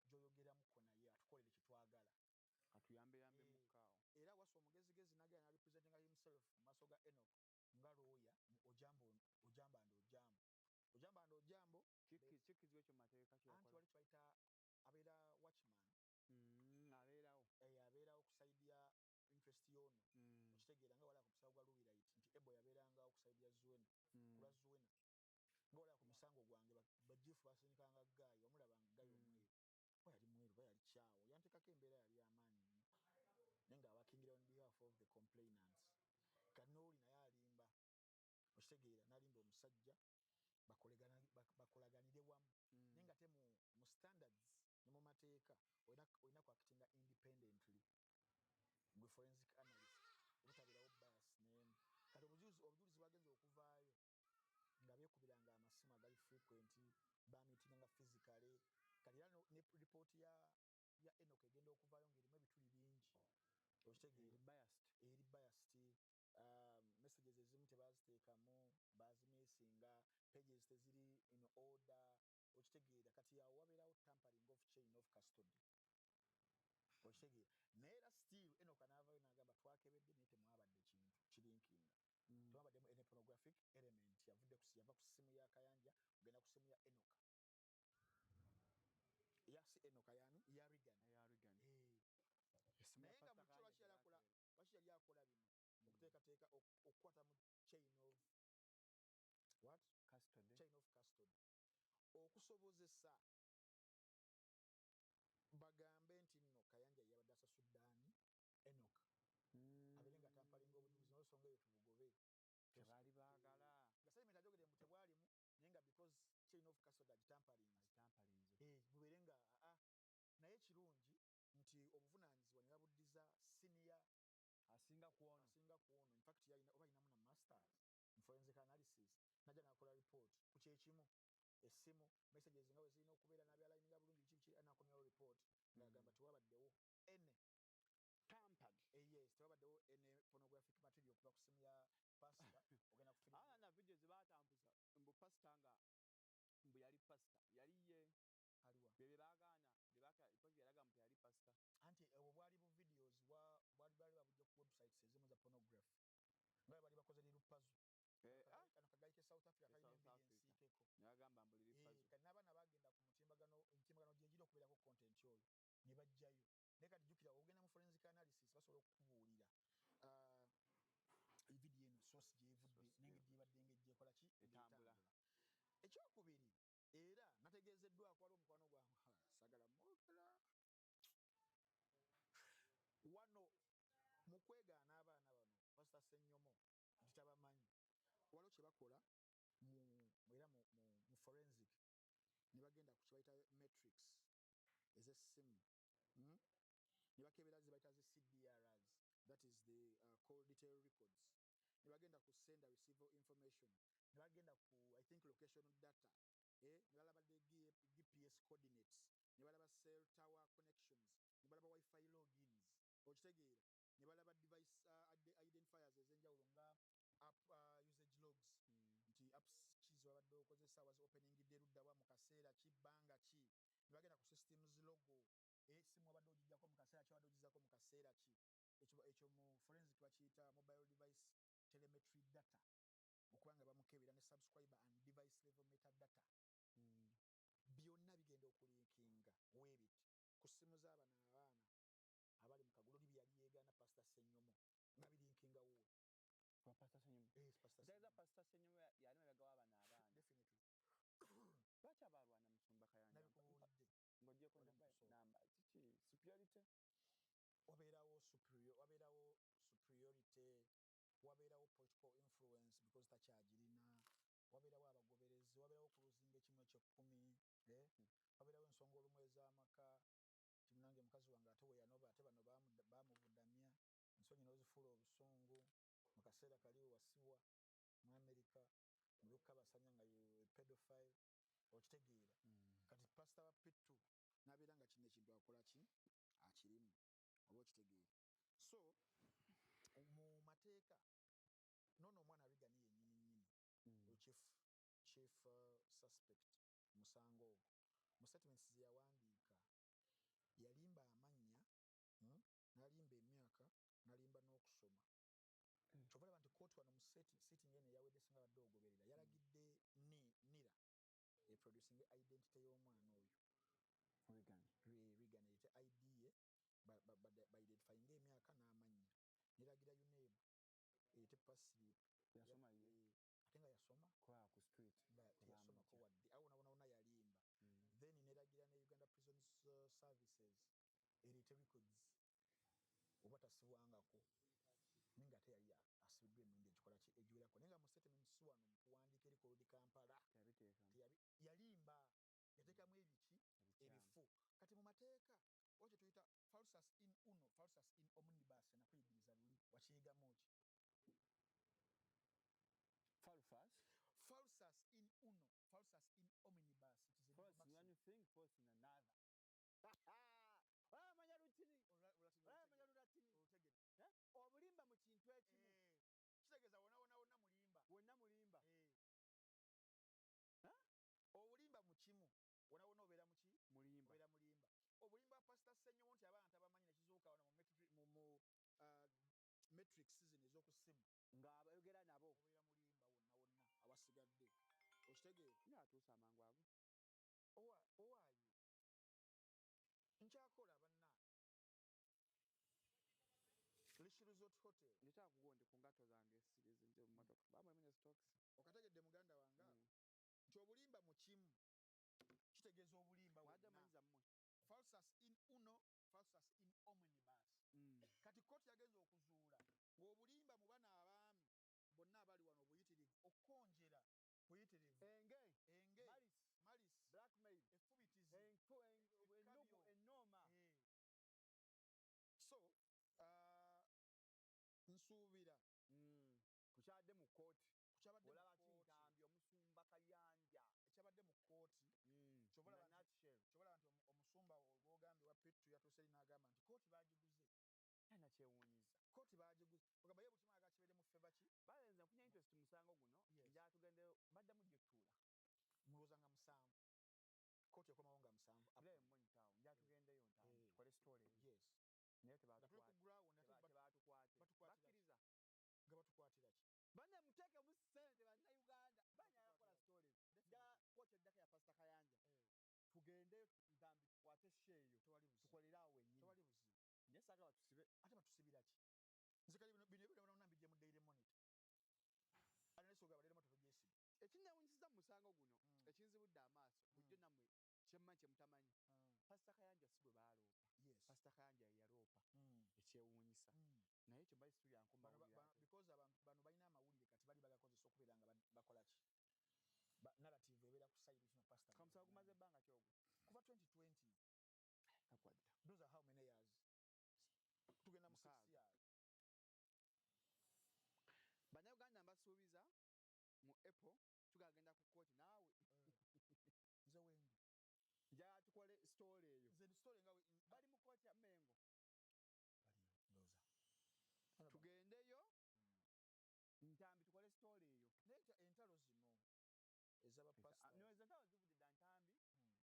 gy'oyogeramuko naye atukolere kitwagala. Atuyambe mukaawo. Era Wasu omugezigezi n'agenda representing himself mu maaso ga Enoch nga lawyer mu Ojamba and Ojambo. Kikizwe ekyo mateeka kyakola. Anti wali kyayita abeera watchman. Abeerawo. Abeerawo okusaidia interest y'ono. Okitegeera nga wali ku musango gwa Louis Wright nti Ebo yabeeranga okusaidia Zuena. Kulwa Zuena. Nga wali ku musango gwange bajifu basindikanga Gayi wamulabanga Gayi omweru. Yali mweru yali kyawo. Yantekako embeera yali amaanyi nnyo. Naye nga abakingira on behalf of the complainants. Kanooli naye alimba. Okitegeera n'alimba omusajja bakolaganire wamu. Naye nga te mu standards ne mu mateeka olina kwakitinga independently. Gwe forensic analyst obutabeerawo bias n'emu. Kati obujulizi bwagenze okuvaayo nga beekubiranga amasimu agali frequent bamiitinganga physically. Kati era ne report ya Enoch egenda okuvaayo ng'erimu ebituli bingi. Okitegeera eri biased. Messages ezimu tebaziteekamu bazimisinga, pages teziri in order. Okitegeera kati awo wabeerawo tampering of chain of custody. Okitegeera naye era still Enoch anaavaayo n'agamba twakebedde naye temwabadde kintu kirinkinga. Twabaddemu any pornographic element yava ku ssimu ya Kayanja kugenda ku ssimu ya Enoch. Si Enoch yani ya Regan. Naye nga mu kyo lwaki yali akola bino okuteekateeka okukwata mu chain of what? Custody. Chain of custody. Okusobozesa bagambe nti nno Kayanja yabadde asasudde ani? Enoch. Abeere nga tampalinga obujulizi n'olusonga eyo tubugobe. Tebaali baagala. Gasalimenti ajogedde mbu tebwalimu naye nga because chain of custody agitampalinze. Bubeere nga naye kirungi nti obuvunaanyizibwa ne babuddiza senior asinga ku ono. In fact oba alinamu na masters in forensic analysis. Najja n'akola report ku kyekimu essimu messages nga bwe zirina okubeera n'abyalininga bulungi biki anakomyawo report ng'agamba tewabaddewo tampered. Yes, tewabaddewo ene pornographic material okuva ku ssimu ya pastor ogenda ku film. Na video ze batambuza mbu pastor nga mbu yali pastor yaliye aliwa bebe bagana bebaka ipoti yalaga mtu yali pastor anti obwali bu videos bwali babujja ku websites ezimu za pornography ngabe bali bakoze liru puzzle kano kagali ke South Africa kali evidence ikeko nagamba mbu liri puzzle kati n'abaana bagenda ku mutimbagano gyengiro okubeerako content oyo ne bajjayo naye kati jjukira ogenda mu forensic analysis basobola okukubuulira evidiyo eno source gyevudde n'engeri gyebadde ng'ejjeekola ki ng'etambula ekyokubiri era nategeezeddwako waliwo omukwano gwange sagala mwogera wano mu kwegaana abaana bano Pastor Ssenyomo nti tabamanyi waliwo kye bakola era mu forensic ne bagenda ku kye bayita matrix ez'essimu ne bakebera ze bayita ze CDRs that is the call detail records ne bagenda ku sender receiver information ne bagenda ku I think location data ne balaba GPS coordinates ne balaba cell tower connections ne balaba wifi logins okitegeera ne balaba device identifiers ez'enjawulo nga app usage logs nti apps kizo babadde okozesa was opening deruddawa mu kaseera ki banga ki ne bagenda ku systems logo simu abadde ogijjako mu kaseera ki abadde ogizako mu kaseera ki ekyo mu forensic bakiyita mobile device telemetry data okubanga bamukebera ne subscriber and device level metadata byonna bigenda okulinkinga webit ku simu z'abana abaana abali mu kaguloli byali yeegaana Pastor Ssenyomo nga bilinkinga wo kwa Pastor Ssenyomo Pastor Ssenyomo yali mabega w'abana abaana definitely lwaki abalwana musumba kayanja nabikubuulidde ng'ogyeko namba kiki superiority wabeerawo superiority wabeerawo political influence because takyagirina wabeerawo abagoberezi wabeerawo kuluzinga ekimu eky'ekkumi wabeerawo ensonga olumu ez'amaka timunange mukazi wange ate weyanoba ate bano bamubudamya ensonyi n'ozifuula obusungu mu kaseera kali wasibwa mu America mu lukabasanya nga pedophile okitegeera kati pastor wa Pittu n'abeera nga kino ekintu akola ki akirimu oba okitegeera so mu mateeka nono omwana Reagan yennyini chief suspect musango ogwo mu statements ze yawandiika yalimba amannya n'alimba emyaka n'alimba n'okusoma kyova laba nti kooti wano mu sitting eno eyawedde singa badde ogoberera yalagidde nira eproducing identity y'omwana oyo Reagan eyite ID ye baidentifyinga emyaka n'amannya neragira UNEB eyite paslip yasoma ye ate nga yasoma ku street teyasomako wadde awo wona yalimba then neragira ne Uganda Prisons Services erite records oba tasibwangako ninga ate yali asibiddwa emirundi ekikola egiwerako naye nga mu statements wano mu kuwandiika erikolodi Kampala yalimba yateekamu ebiki ebifu kati mu mateeka wakyo tuyita falsus in uno falsus in omnibus nakuyigiriza luli wakiyigamu ki falsus in uno falsus in omnibus it is a false in one thing false in another manya lutini manya lulatini obulimba mu kintu ekimu kitegeeza wonna mulimba obulimba mu kimu wona obeera muki obeera mulimba obulimba Pastor Ssenyomo nti abaana tabamanyi nekizuuka wano mu matrix zino ez'okusimu ng'abayogera nabo obeera mulimba wonna awasigadde okitegeera naatuusa amangu ago owaayo nkyakola banna Lishi Resort Hotel nitaka kugonde ku ngato zange sigezinze mu motoka bamwemenya stocks okategedde muganda wange nti obulimba mu kimu kitegeeza obulimba wonna falsus in uno falsus in omnibus kati kooti yagenza okuzuula ng'obulimba mu bana abaami bonna abali wano obuyitirivu okkonjera buyitirivu enge malice blackmail effubitizi ennugu ennooma so nsuubira kukyabadde mu kooti olaba kintambi omusumba Kayanja ekyabadde mu kooti kyobalaba nti omusumba gw'ogambye wa Pittu yatuuse eri n'agamba nti kooti baagiguze nakyewuunyiza kooti baagiguze ogamba ye bukimu aga kibeere mu feva ki balenze nfunye interest musango guno njala tugende baddamu gye tutuula mulowooza nga musanvu tukole story yes naye nga tuli ku ground tebatukwate bakkiriza nga batukwatira ki bane muteeke mu ssente bannayuganda banyayakola stories njala kooti eddaka ya pasita Kayanja tugendeyo ntambi tukwate sheeyo tukolere awo wennyini tewali buzibu naye saagala batusibe ate batusibira ki nze kali bino ebyo mbijje mu Daily Monitor ate nesoga Daily Monitor togyesiba ekinnewunyisiza mu musango guno ekinzibudde amaaso bujjo nammwe kyemmanyi kyemutamanyi pasita Kayanja si gwe baaloopa pasita Kayanja yaloopa ekyewuunyisa naye kye mbali situlya because abantu bano balina amawulire kati bali bagakozesa okubeera nga bakola ki narrative ebeera ku side kino pasita kamusawo gumaze ebbanga kyogwo kuva 2020 takwadda those are how many years tugenda mu 6 years bannayuganda mbasuubiza mu April tugagenda ku kooti naawe nze wendi njala tukole story eyo nze story nga bali mu kooti ya Mengo baliyo ndoza tugendeyo ntambi tukole story eyo naye entalo zino ezaba pastor nyoza entalo zivudde dda ntambi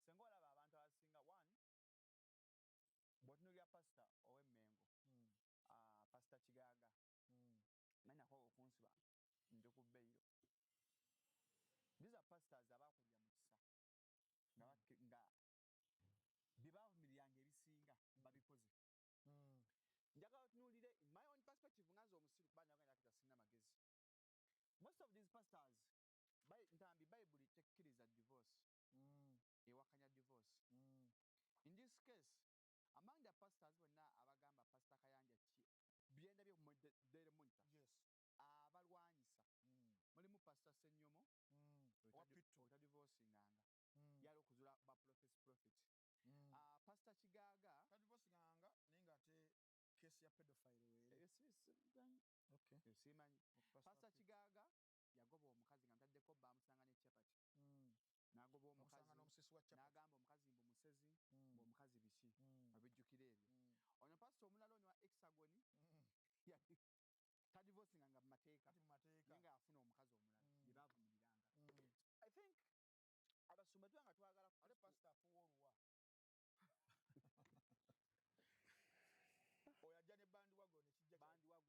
senga olaba abantu abasinga one bw'otunuulira pastor ow'Emmengo pastor Kigaga nanyako okunsiba nje ku bbeiro these are pastors abakulira mu kisa nga byebavumiriranga ebisinga babikoze njagala otunuulire in my own perspective nga nze omusiru kuba nagenda kita sirina magezi most of these pastors ntambi Bible tekkiriza divorce ewakanya divorce in this case among the pastors bonna abagamba pastor Kayanja byenda byo mu Daily Monitor abalwanyisa mulimu pastor Senyomo otadivorcinganga yali okuzula ba prophet pastor Kigaga tadivorcinganga naye nga ate case ya pedophile weere simanyi pastor Kigaga yagoba omukazi nga mutaddeko bamusanga ne chapati nagoba omukazi n'agamba omukazi mbu musezi ng'omukazi biki abijjukira ebyo ono pastor omulala onyo wa Hexagon tadivorcinganga mu mateeka naye nga afuna omukazi omulala bye baavumiriranga I think abasumba tuba nga twagala ate pastor afuwa oluwa oyo ajja ne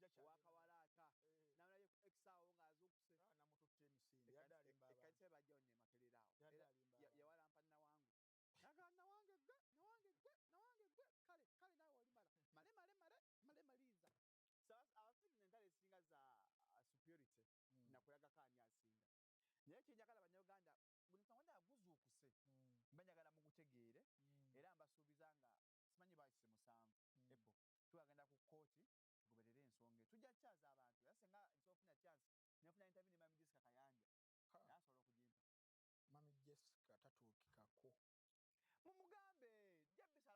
bandiwagoni owakawalaata namulaye ku exawo ng'azuukuse namututte emisinde yadde alimba abantu ekkanisa bajjawo ne makerera awo yawalampa nawangu nagaa nawange gwe kale naawe olimala male maliiza abafirina entalo esinga za superiority nakulagako ani asinga naye kyenjagala bannayuganda guno musango ddala guzuukuse mba njagala mugutegeere era mbasuubiza nga simanyi bakise 7 April tugagenda ku kooti tugoberere ensonga tujja kukyaza abantu era senga nsobola ofuna chance nefuna interview ne Mami Jessica Kayanja naye asobola okugimpa Mami Jessica tatuukikako mumugambe jabisala kano akantu mugambe Mami Jessica Kayanja mpeyo interview her story matters Mami Jessica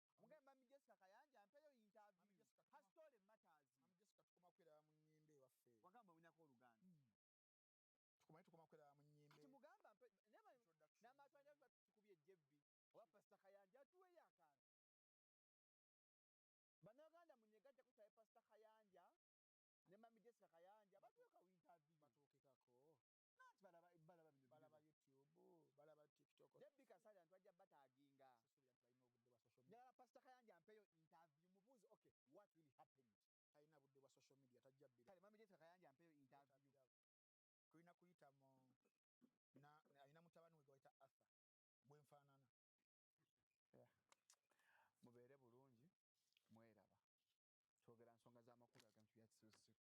tukoma kwera mu nnyimba ewaffe wagamba unyako oluganda tukoma kwera mu nnyimba kati mugamba n'amatwanja tukubye jebbi oba pastor Kayanja atuweyo akantu bannayuganda munyegajja kutaye pastor Kayanja ne Mami Jessica Kayanja batuweka interview batuukikako nanti balaba bino balaba YouTube balaba TikTok Debbie Kasali antu ajja bataginga balina obudde bwa social media njagala pastor Kayanja ampeyo interview mubuuze okay what really happened alina budde bwa social media tajja bbira kale Mami Jessica Kayanja ampeyo interview tulina kuyita mu alina mutabani we gwaita Arthur bwenfaanana mubeere bulungi mweraba twogera nsonga z'amakulu agamu tubyakisirusiru